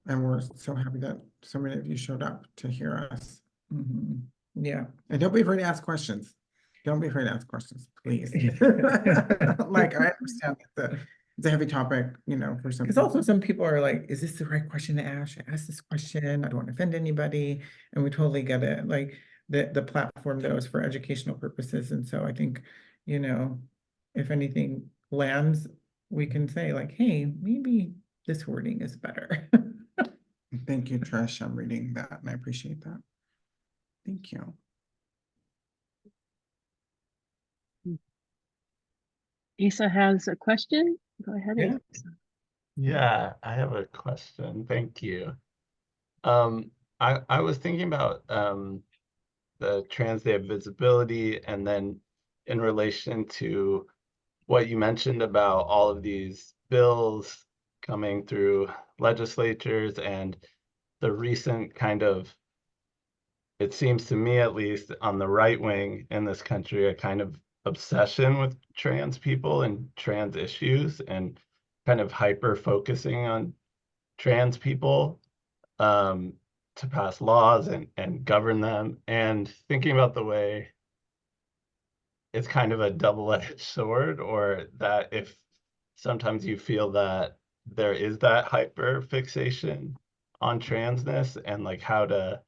we're so happy that so many of you showed up to hear us. Yeah. And don't be afraid to ask questions. Don't be afraid to ask questions, please. Like, I understand that it's a heavy topic, you know, for some Because people. also some people are like, is this the right question to ask? Should I ask this question? I don't want to offend anybody. And we totally get it. Like the platform though is for educational purposes. And so I think, you know, if anything lands, we can say like, hey, maybe this wording is better. Thank you, Trish. I'm reading that and I appreciate that. Thank you. Asa has a question. Go ahead. Yeah. Asa. Yeah, I have a question. Thank you. I was thinking about the Trans Day of Visibility, and then in relation to what you mentioned about all of these bills coming through legislatures and the recent kind of, it seems to me at least, on the right wing in this country, a kind of obsession with trans people and trans issues, and kind of hyper focusing on trans people to pass laws and govern them, and thinking about the way it's kind of a double-edged sword, or that if sometimes you feel that there is that hyper fixation on transness, and like how to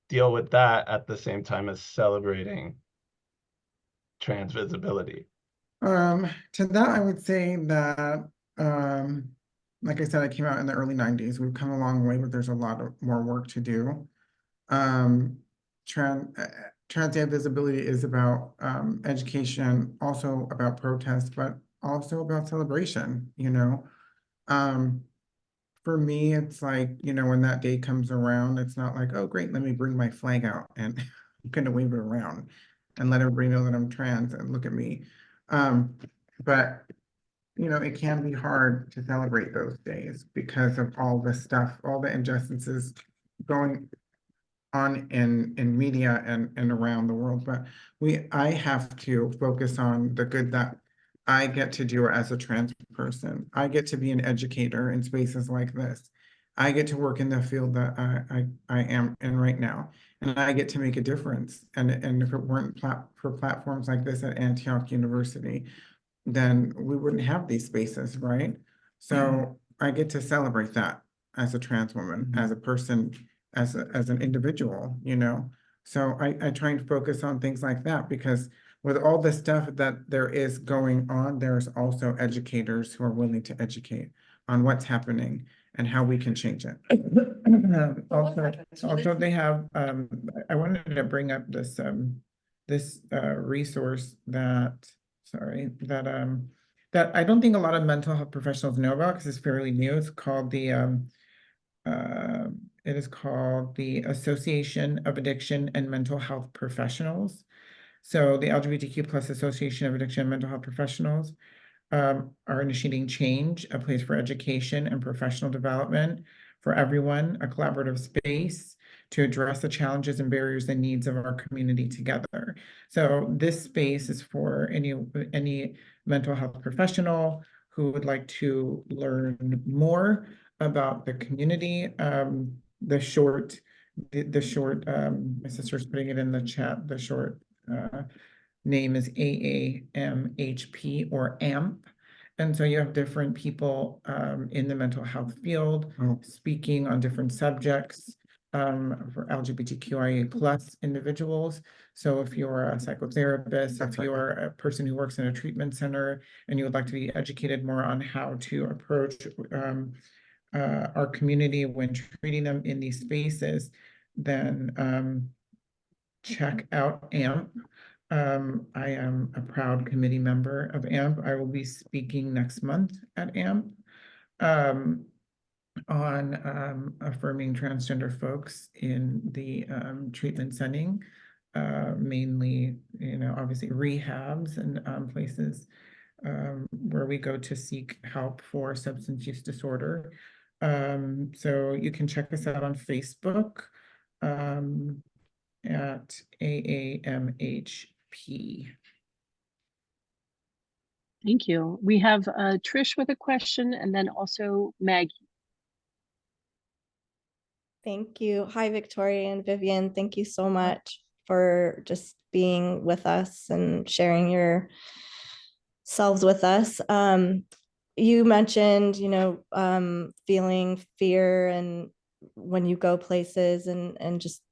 deal with that at the same time as celebrating trans visibility. To that, I would say that, like I said, I came out in the early 90s. We've come a long way, but there's a lot of more work to do. Trans Day of Visibility is about education, also about protest, but also about celebration, you know. For me, it's like, you know, when that day comes around, it's not like, oh, great, let me bring my flag out and I'm gonna wave it around and let everybody know that I'm trans and look at me. But you know, it can be hard to celebrate those days because of all the stuff, all the injustices going on in media and around the world. But I have to focus on the good that I get to do as a trans person. I get to be an educator in spaces like this. I get to work in the field that I am in right now, and I get to make a difference. And if it weren't for platforms like this at Antioch University, then we wouldn't have these spaces, right? So I get to celebrate that as a trans woman, as a person, as an individual, you know? So I try and focus on things like that, because with all the stuff that there is going on, there's also educators who are willing to educate on what's happening and how we can change it. Also they have, I wanted to bring up this resource that that I don't think a lot of mental health professionals know about because it's fairly new. It's called the it is called the Association of Addiction and Mental Health Professionals. So the LGBTQ+ Association of Addiction and Mental Health Professionals are initiating change, a place for education and professional development for everyone, a collaborative space to address the challenges and barriers and needs of our community together. So this space is for any mental health professional who would like to learn more about the community. My sister's putting it in the chat, the short name is AAMHP or AMP. And so you have different people in the mental health field speaking on different subjects for LGBTQIA plus individuals. So if you're a psychotherapist, if you're a person who works in a treatment center and you would like to be educated more on how to approach our community when treating them in these spaces, then check out AMP. I am a proud committee member of AMP. I will be speaking next month at AMP on affirming transgender folks in the treatment setting, mainly, obviously rehabs and places where we go to seek help for substance use disorder. So you can check us out on Facebook at AAMHP. Thank you. We have Trish with a question, and then also Maggie. Thank you. Hi, Victoria and Vivian. Thank you so much for just being with us and sharing your selves with us. You mentioned, feeling fear and when you go places and just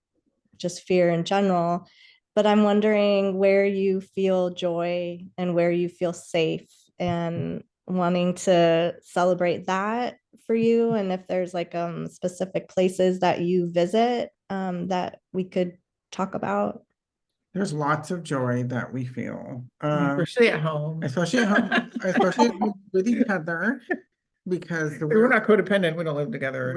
fear in general. But I'm wondering where you feel joy and where you feel safe, and wanting to celebrate that for you, and if there's like specific places that you visit that we could talk about. There's lots of joy that we feel, Especially at home. especially at home, especially with each other, because We're not codependent. We don't live together.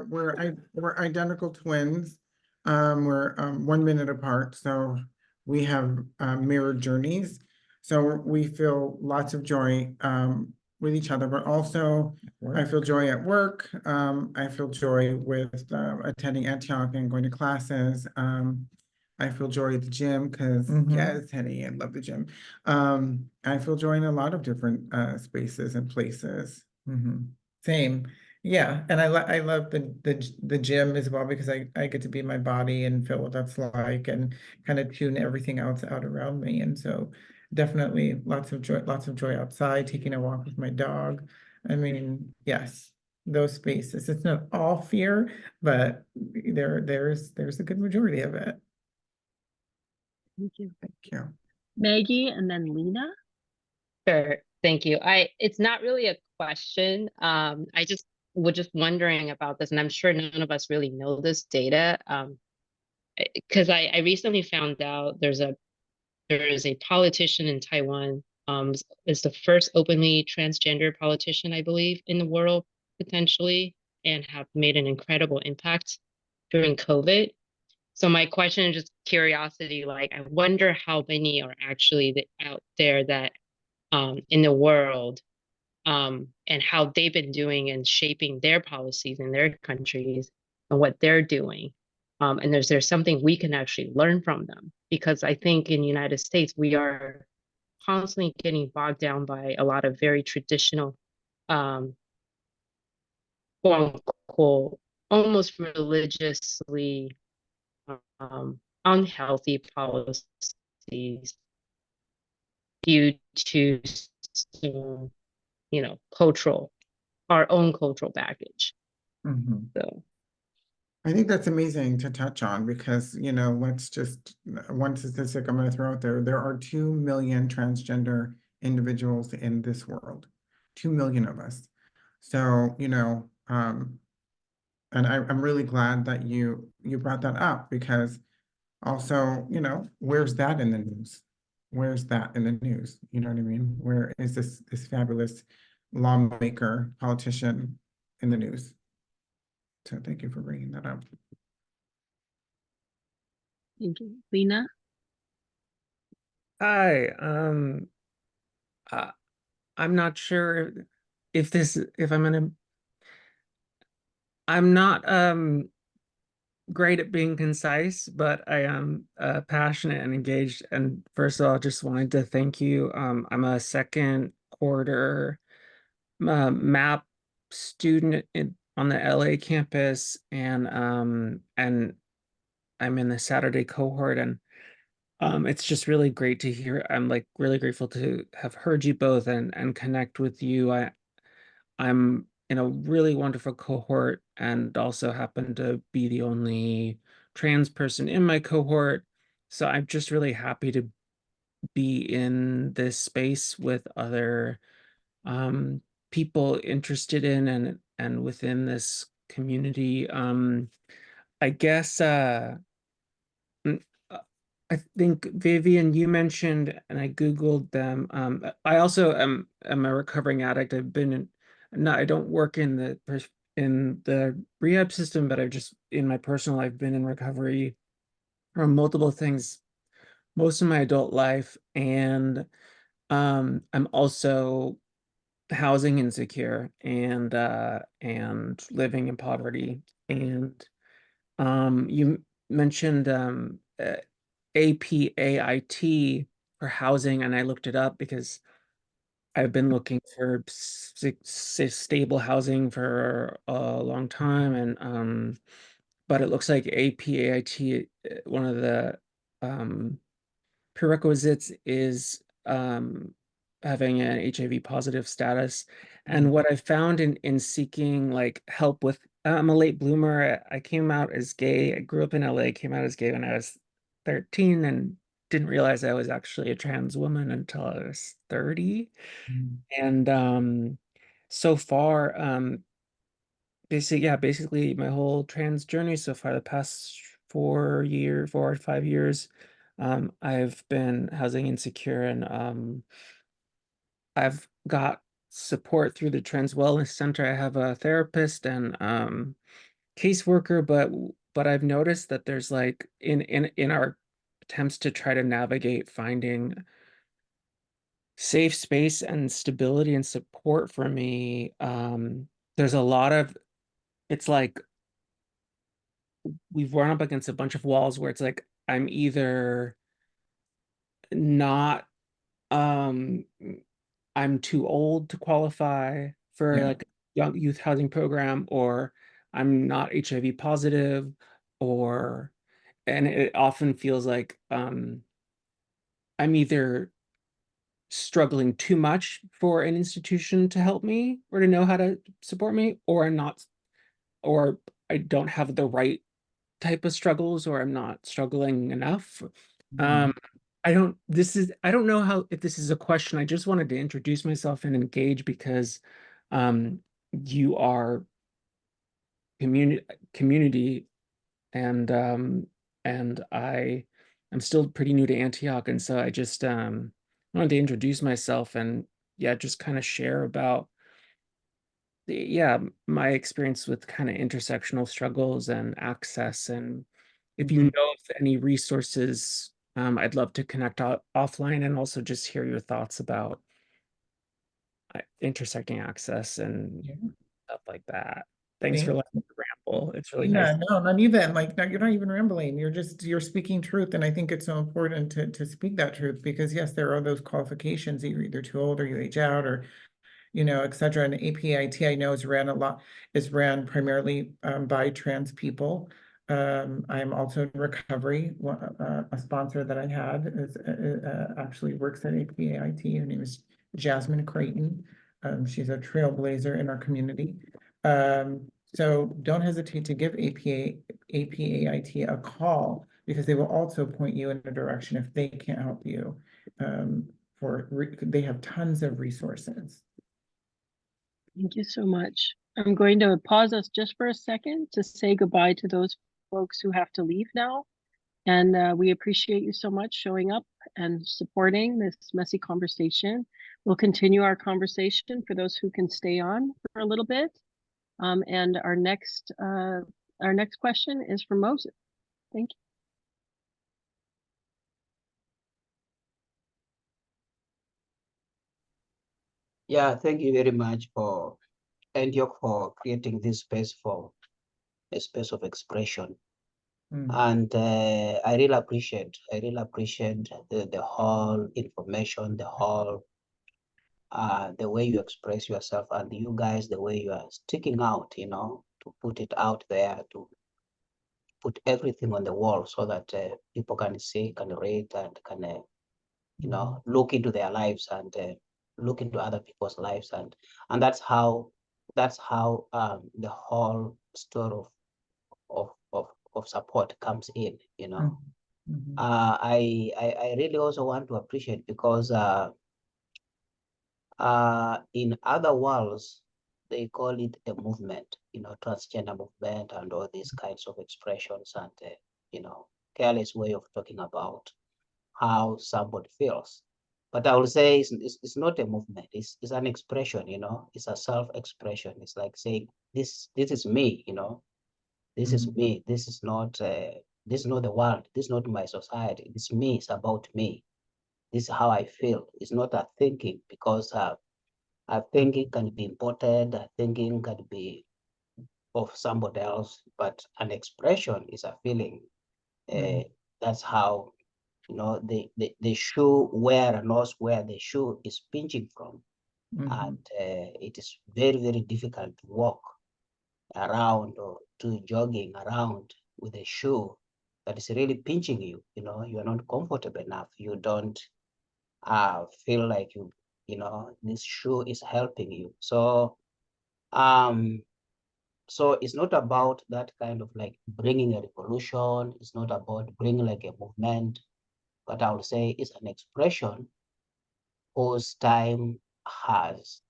we're identical twins. We're 1 minute apart, so we have mirrored journeys. So we feel lots of joy with each other, but also I feel joy at work. I feel joy with attending Antioch and going to classes. I feel joy at the gym because yes, Henny, I love the gym. I feel joy in a lot of different spaces and places. Same. Yeah, and I love the gym as well, because I get to be in my body and feel what that's like and kind of tune everything else out around me. And so definitely lots of joy outside, taking a walk with my dog. I mean, yes, those spaces. It's not all fear, but there's a good majority of it. Thank you. Thank you. Maggie, and then Lena. Sure, thank you. It's not really a question. I just was just wondering about this, and I'm sure none of us really know this data. Because I recently found out there is a politician in Taiwan, is the first openly transgender politician, I believe, in the world, potentially, and have made an incredible impact during COVID. So my question is just curiosity, like I wonder how many are actually out there that in the world, and how they've been doing and shaping their policies in their countries and what they're doing. And there's something we can actually learn from them, because I think in the United States, we are constantly getting bogged down by a lot of very traditional, quote unquote, almost religiously unhealthy policies due to some, our own cultural baggage. So I think that's amazing to touch on because, let's just, one statistic I'm going to throw out there, there are 2 million transgender individuals in this world, 2 million of us. So, and I'm really glad that you brought that up, because also, where's that in the news? Where's that in the news? You know what I mean? Where is this fabulous lawmaker, politician in the news? So thank you for bringing that up. Thank you. Lena. Hi, I'm not sure if I'm not great at being concise, but I am passionate and engaged. And first of all, just wanted to thank you. I'm a second quarter MAP student on the LA campus, and I'm in the Saturday cohort, and it's just really great to hear. I'm like really grateful to have heard you both and connect with you. I'm in a really wonderful cohort and also happen to be the only trans person in my cohort. So I'm just really happy to be in this space with other um, people interested in and within this community. I guess mm, uh, I think Vivian, you mentioned, and I Googled them. I also am a recovering addict. I've been in, not, I don't work in the rehab system, but I've just in my personal life been in recovery from multiple things most of my adult life, and I'm also housing insecure and living in poverty. And you mentioned APAIT for housing, and I looked it up because I've been looking for stable housing for a long time, and but it looks like APAIT, one of the um prerequisites is having an HIV positive status. And what I found in seeking like help with, I'm a late bloomer. I came out as gay. I grew up in LA, came out as gay when I was 13 and didn't realize I was actually a trans woman until I was 30. And so far, basically my whole trans journey so far, the past 4 or 5 years, I've been housing insecure, and I've got support through the Trans Wellness Center. I have a therapist and caseworker, but I've noticed that there's like in our attempts to try to navigate finding safe space and stability and support for me, there's a lot of, it's like we've run up against a bunch of walls where it's like I'm either not um I'm too old to qualify for Yeah. like a young youth housing program, or I'm not HIV positive, or and it often feels like I'm either struggling too much for an institution to help me or to know how to support me, or I'm not, or I don't have the right type of struggles, or I'm not struggling enough. Um, I don't know how, if this is a question. I just wanted to introduce myself and engage because um, you are community, and I'm still pretty new to Antioch, and so I just wanted to introduce myself and yeah, just kind of share about my experience with kind of intersectional struggles and access. And if you know of any resources, I'd love to connect offline and also just hear your thoughts about intersecting access and Yeah. stuff like that. Thanks for Thank letting me ramble. It's really nice. Yeah, no, not even like, no, you're not even rambling. You're speaking truth. And I think it's so important to speak that truth because yes, there are those qualifications that you're either too old or you age out or et cetera. And APIT, I know is ran primarily by trans people. I'm also in recovery. A sponsor that I had is actually works at APIT. Her name is Jasmine Creighton. She's a trailblazer in our community. So don't hesitate to give APAIT a call because they will also point you in a direction if they can't help you. They have tons of resources. Thank you so much. I'm going to pause us just for a second to say goodbye to those folks who have to leave now. And we appreciate you so much showing up and supporting this messy conversation. We'll continue our conversation for those who can stay on for a little bit. And our next question is from Moses. Thank you. Yeah, thank you very much for Antioch for creating this space for a space of expression. And I really appreciate the whole information, the whole the way you express yourself, and you guys, the way you are sticking out, you know, to put it out there, to put everything on the wall so that people can see, can read, and can, you know, look into their lives and look into other people's lives. And that's how the whole story of support comes in, you know. I really also want to appreciate because in other worlds, they call it a movement, you know, transgender movement and all these kinds of expressions and, you know, careless way of talking about how somebody feels. But I will say it's not a movement, it's an expression, you know, it's a self-expression. It's like saying, this is me, you know, this is me, this is not the world, this is not my society, it's me, it's about me. This is how I feel. It's not a thinking, because I think it can be imported. I think it can be of somebody else, but an expression is a feeling. That's how, you know, the shoe wearer knows where the shoe is pinching from. And it is very, very difficult to walk around or to jogging around with a shoe that is really pinching you. You know, you are not comfortable enough. You don't feel like you know, this shoe is helping you. So so it's not about that kind of like bringing a revolution. It's not about bringing like a movement, but I would say it's an expression whose time has,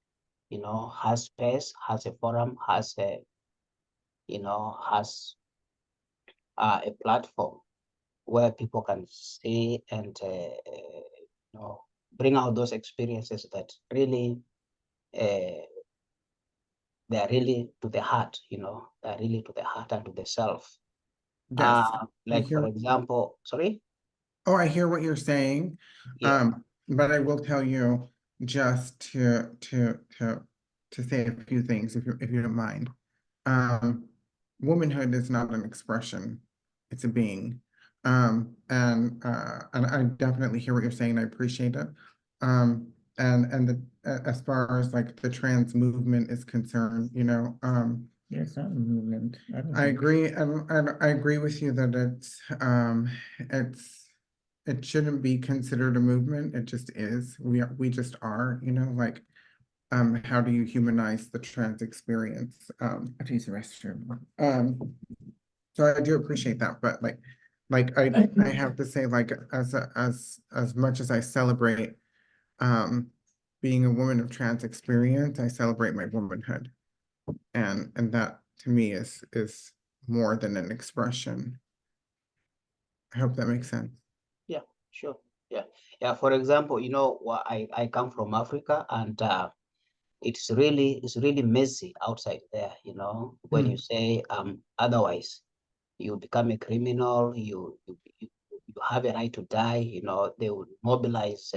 you know, has space, has a forum, has a, you know, has a platform where people can see and you know, bring out those experiences that really they are really to the heart, you know, they are really to the heart and to the self. Yes. Like for example, sorry? Oh, I hear what you're saying. Yeah. But I will tell you just to say a few things if you don't mind. Womanhood is not an expression, it's a being. And I definitely hear what you're saying. I appreciate it. As far as like the trans movement is concerned, you know, Yeah, it's not a movement. I agree. I agree with you that it shouldn't be considered a movement. It just is. We just are, you know, like how do you humanize the trans experience? I have to use the restroom. So I do appreciate that, but I have to say, like, as much as I celebrate being a woman of trans experience, I celebrate my womanhood. And that to me is more than an expression. I hope that makes sense. Yeah, sure. Yeah. Yeah. For example, you know, I come from Africa, and it's really messy outside there, you know, when you say otherwise, you become a criminal, you have a right to die, you know, they would mobilize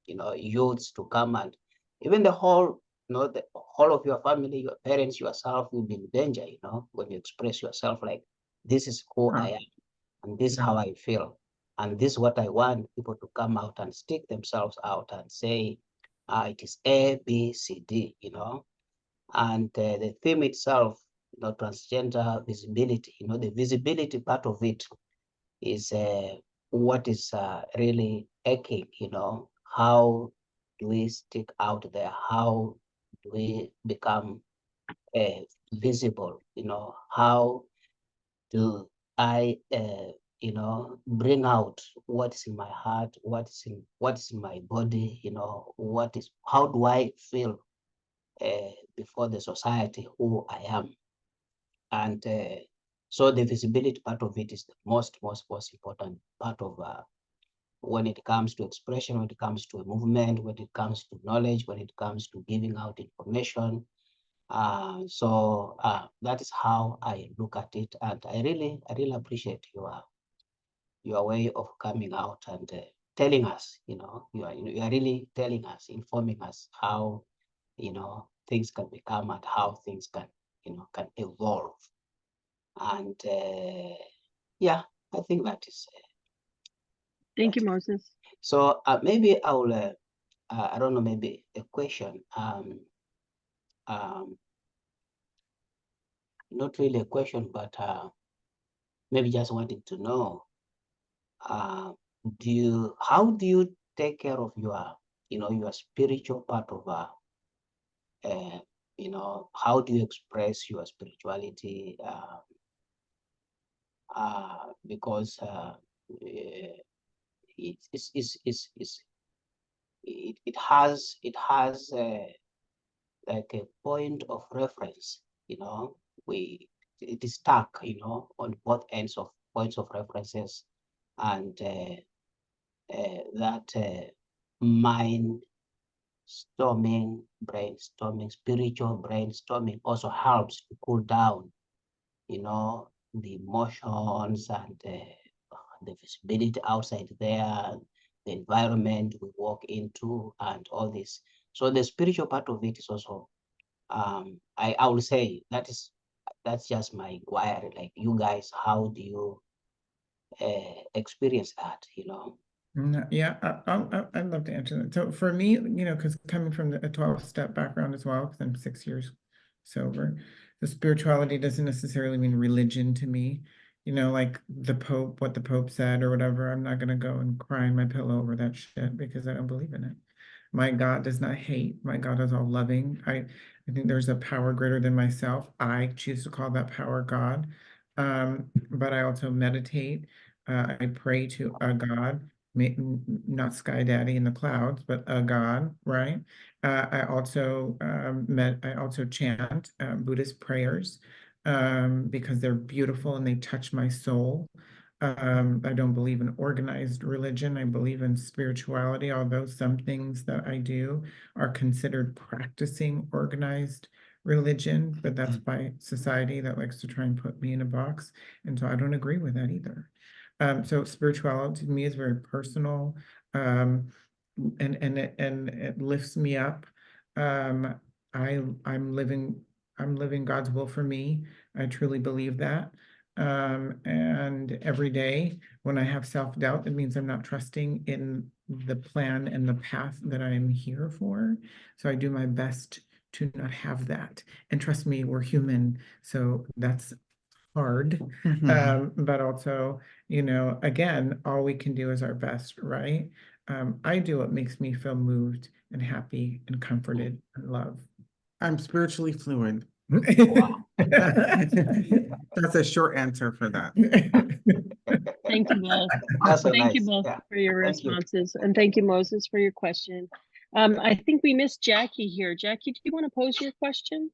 you know, youths to come, and even the whole, you know, the whole of your family, your parents, yourself will be in danger, you know, when you express yourself like, this is who I am, and this is how I feel, and this is what I want people to come out and stick themselves out and say, it is A, B, C, D, you know. And the theme itself, you know, transgender visibility, you know, the visibility part of it is what is really aching, you know. How do we stick out there? How do we become visible? You know, how do I, you know, bring out what's in my heart, what's in my body, you know, how do I feel before the society who I am? And so the visibility part of it is the most important part of when it comes to expression, when it comes to a movement, when it comes to knowledge, when it comes to giving out information. So that is how I look at it, and I really appreciate your way of coming out and telling us, you know, you are really telling us, informing us how, you know, things can become and how things can, you know, can evolve. And yeah, I think that is. Thank you, Moses. So maybe I will. I don't know. Maybe a question. Not really a question, but maybe just wanting to know. How do you take care of your, your spiritual part of how do you express your spirituality? Because it has like a point of reference. It is stuck, on both ends of points of references, and that mind storming, brainstorming, spiritual brainstorming also helps to cool down, the emotions and the visibility outside there, the environment we walk into, and all this. So the spiritual part of it is also, I would say that's just my inquiry. Like, you guys, how do you experience that? Yeah, I'd love to answer that. So for me, because coming from a 12-step background as well, because I'm 6 years sober, the spirituality doesn't necessarily mean religion to me. Like what the Pope said or whatever, I'm not going to go and cry in my pillow over that shit because I don't believe in it. My God does not hate. My God is all loving. I think there's a power greater than myself. I choose to call that power God. But I also meditate. I pray to a God. Not Sky Daddy in the clouds, but a God, right? I also chant Buddhist prayers because they're beautiful and they touch my soul. I don't believe in organized religion. I believe in spirituality, although some things that I do are considered practicing organized religion, but that's by society that likes to try and put me in a box. And so I don't agree with that either. So spirituality to me is very personal, and it lifts me up. I'm living God's will for me. I truly believe that. And every day when I have self-doubt, it means I'm not trusting in the plan and the path that I am here for. So I do my best to not have that. And trust me, we're human, so that's hard. But also, again, all we can do is our best, right? I do what makes me feel moved and happy and comforted and loved. I'm spiritually fluid. Wow. That's a short answer for that. Thank you both. That's so Thank you nice. both Yeah. for your Thank you. responses. And thank you, Moses, for your question. I think we missed Jackie here. Jackie, do you want to pose your question?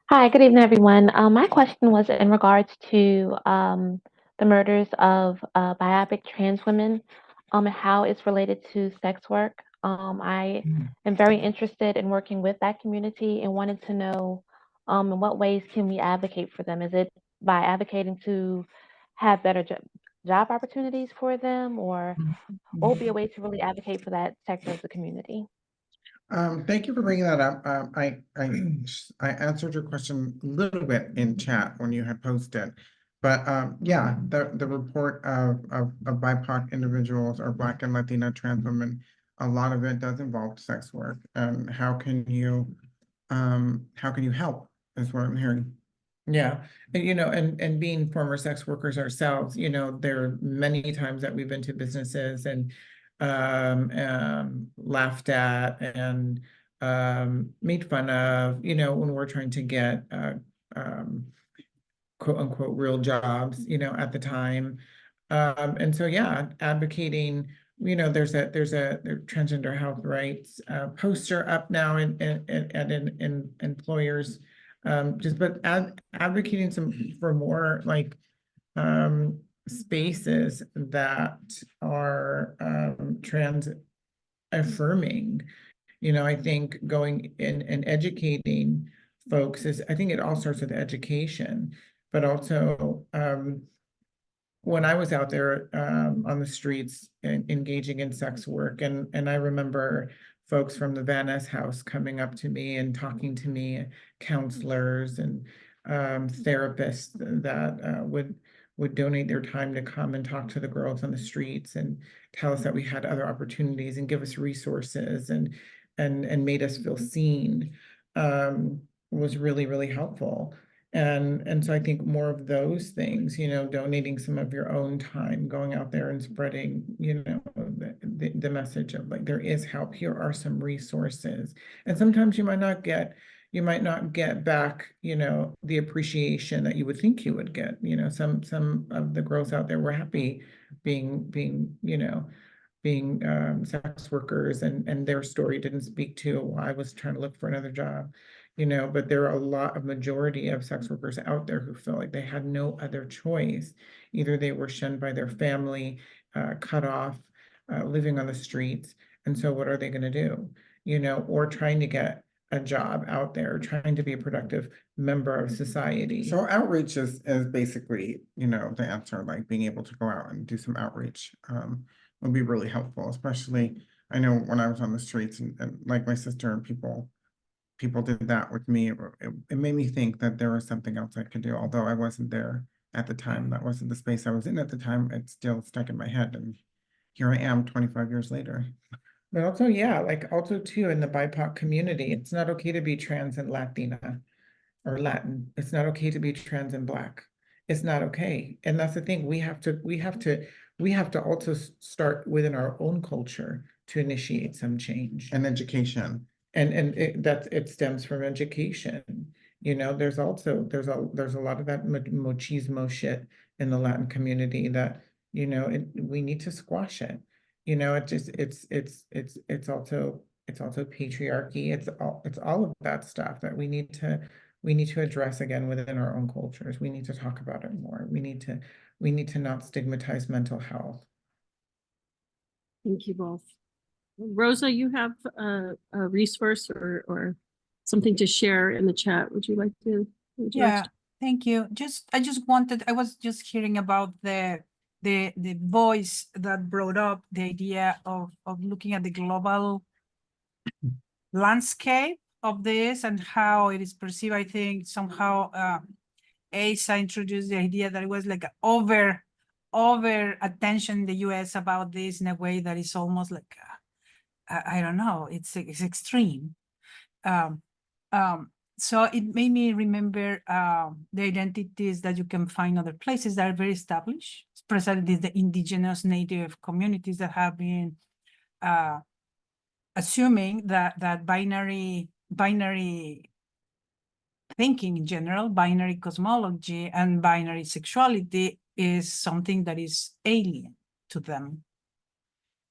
Hi, good evening, everyone. My question was in regards to the murders of BIPOC trans women, and how it's related to sex work. I am very interested in working with that community and wanted to know in what ways can we advocate for them? Is it by advocating to have better job opportunities for them, or what would be a way to really advocate for that sector of the community? Thank you for bringing that up. I answered your question a little bit in chat when you had posted, but yeah, the report of BIPOC individuals or Black and Latina trans women, a lot of it does involve sex work. And how can you help is what I'm hearing. Yeah, and being former sex workers ourselves, there are many times that we've been to businesses and laughed at and made fun of, when we're trying to get quote unquote real jobs, at the time. And so yeah, advocating, there's a transgender health rights poster up now in employers, but advocating for more like spaces that are trans affirming. I think going in and educating folks I think it all starts with education, but also when I was out there on the streets and engaging in sex work, and I remember folks from the Van Ness House coming up to me and talking to me, counselors and therapists that would donate their time to come and talk to the girls on the streets and tell us that we had other opportunities and give us resources and made us feel seen, was really, really helpful. And so I think more of those things, you know, donating some of your own time, going out there and spreading, you know, the message of like, there is help, here are some resources. And sometimes you might not get back, you know, the appreciation that you would think you would get. You know, some of the girls out there were happy being, you know, being sex workers, and their story didn't speak to, I was trying to look for another job, you know, but there are a majority of sex workers out there who feel like they had no other choice. Either they were shunned by their family, cut off, living on the streets. And so what are they gonna do? You know, or trying to get a job out there, trying to be a productive member of society. So outreach is basically, you know, the answer, like being able to go out and do some outreach would be really helpful, especially, I know when I was on the streets and like my sister and people did that with me. It made me think that there was something else I could do, although I wasn't there at the time. That wasn't the space I was in at the time. It's still stuck in my head, and here I am 25 years later. But also, yeah, like also too, in the BIPOC community, it's not okay to be trans and Latina or Latin. It's not okay to be trans and Black. It's not okay. And that's the thing, we have to also start within our own culture to initiate some change. And education. And it stems from education. You know, there's a lot of that machismo shit in the Latin community that, you know, we need to squash it. You know, it's also patriarchy. It's all of that stuff that we need to address again within our own cultures. We need to talk about it more. We need to not stigmatize mental health. Thank you both. Rosa, you have a resource or something to share in the chat. Would you like to interrupt? Yeah, thank you. I was just hearing about the voice that brought up the idea of looking at the global landscape of this and how it is perceived. I think somehow Asa introduced the idea that it was like over attention in the US about this in a way that is almost like I don't know, it's extreme. So it made me remember the identities that you can find other places that are very established, especially the indigenous native communities that have been assuming that binary thinking in general, binary cosmology and binary sexuality is something that is alien to them.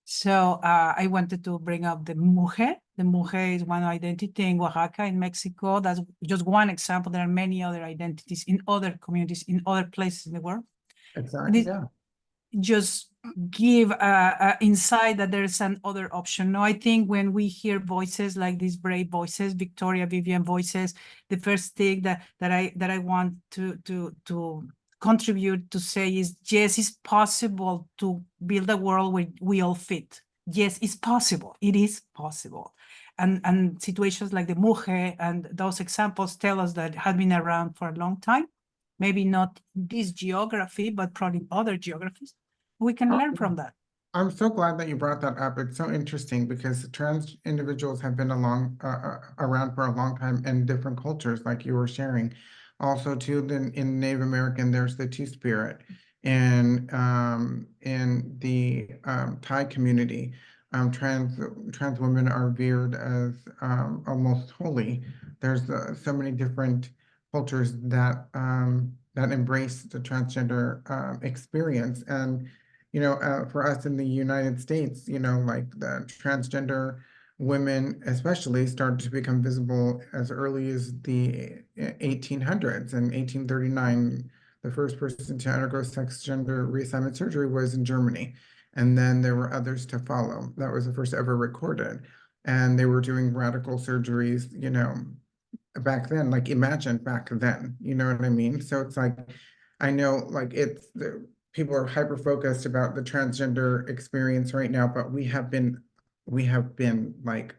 So I wanted to bring up the mujer. The mujer is one identity in Oaxaca, in Mexico. That's just one example. There are many other identities in other communities, in other places in the world. Exactly, yeah. Just give insight that there's an other option. No, I think when we hear voices like these brave voices, Victoria, Vivian voices, the first thing that I want to contribute to say is, yes, it's possible to build a world where we all fit. Yes, it's possible. It is possible. And situations like the mujer and those examples tell us that have been around for a long time. Maybe not this geography, but probably other geographies. We can learn from that. I'm so glad that you brought that up. It's so interesting because trans individuals have been around for a long time in different cultures, like you were sharing. Also, too, then in Native American, there's the Two-Spirit. And in the Thai community, trans women are revered as almost holy. There's so many different cultures that embrace the transgender experience. And you know, for us in the United States, you know, like the transgender women especially started to become visible as early as the 1800s. In 1839, the first person to undergo sex gender reassignment surgery was in Germany. And then there were others to follow. That was the first ever recorded. And they were doing radical surgeries, you know, back then, like imagine back then, you know what I mean? So it's like, I know like people are hyper focused about the transgender experience right now, but we have been we have been like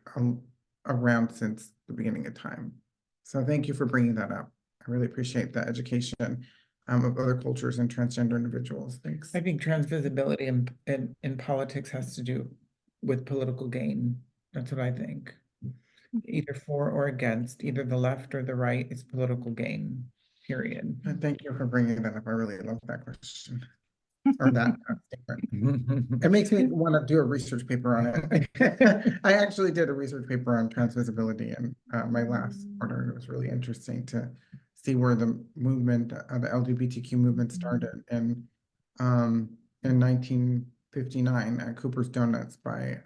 around since the beginning of time. So thank you for bringing that up. I really appreciate the education of other cultures and transgender individuals. Thanks. I think transvisibility in politics has to do with political gain. That's what I think. Either for or against, either the left or the right, it's political gain, period. And thank you for bringing that up. I really love that question. Or that statement. It makes me want to do a research paper on it. I actually did a research paper on transvisibility in my last quarter. It was really interesting to see where the movement, the LGBTQ movement started in 1959 at Cooper's Donuts by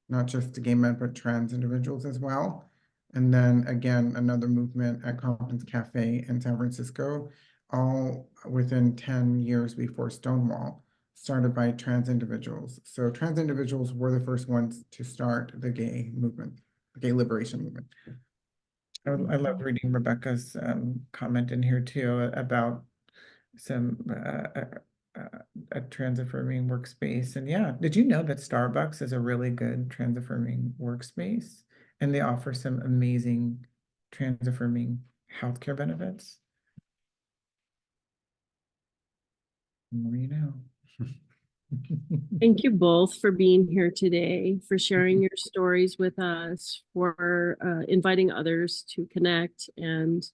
not just gay men, but trans individuals as well. And then again, another movement at Compton's Cafe in San Francisco, all within 10 years before Stonewall, started by trans individuals. So trans individuals were the first ones to start the gay movement, the gay liberation movement. I love reading Rebecca's comment in here too about some a trans affirming workspace. And yeah, did you know that Starbucks is a really good trans affirming workspace? And they offer some amazing trans affirming healthcare benefits. The more you know. Thank you both for being here today, for sharing your stories with us, for inviting others to connect, and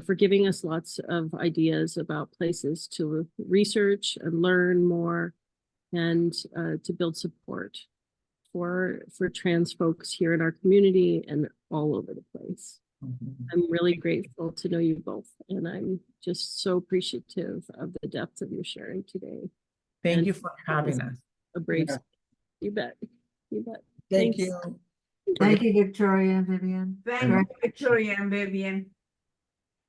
for giving us lots of ideas about places to research and learn more, and to build support for trans folks here in our community and all over the place. I'm really grateful to know you both, and I'm just so appreciative of the depth of your sharing today. Thank And you for having us. a brave Yeah. You bet. You bet. Thank Thanks. you. Thank you, Victoria and Vivian. Thank you, Victoria and Vivian.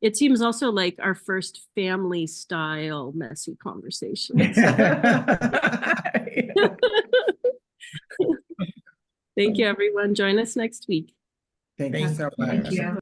It seems also like our first family style messy conversation. Thank you, everyone. Join us next week. Thank you so much. Thank you.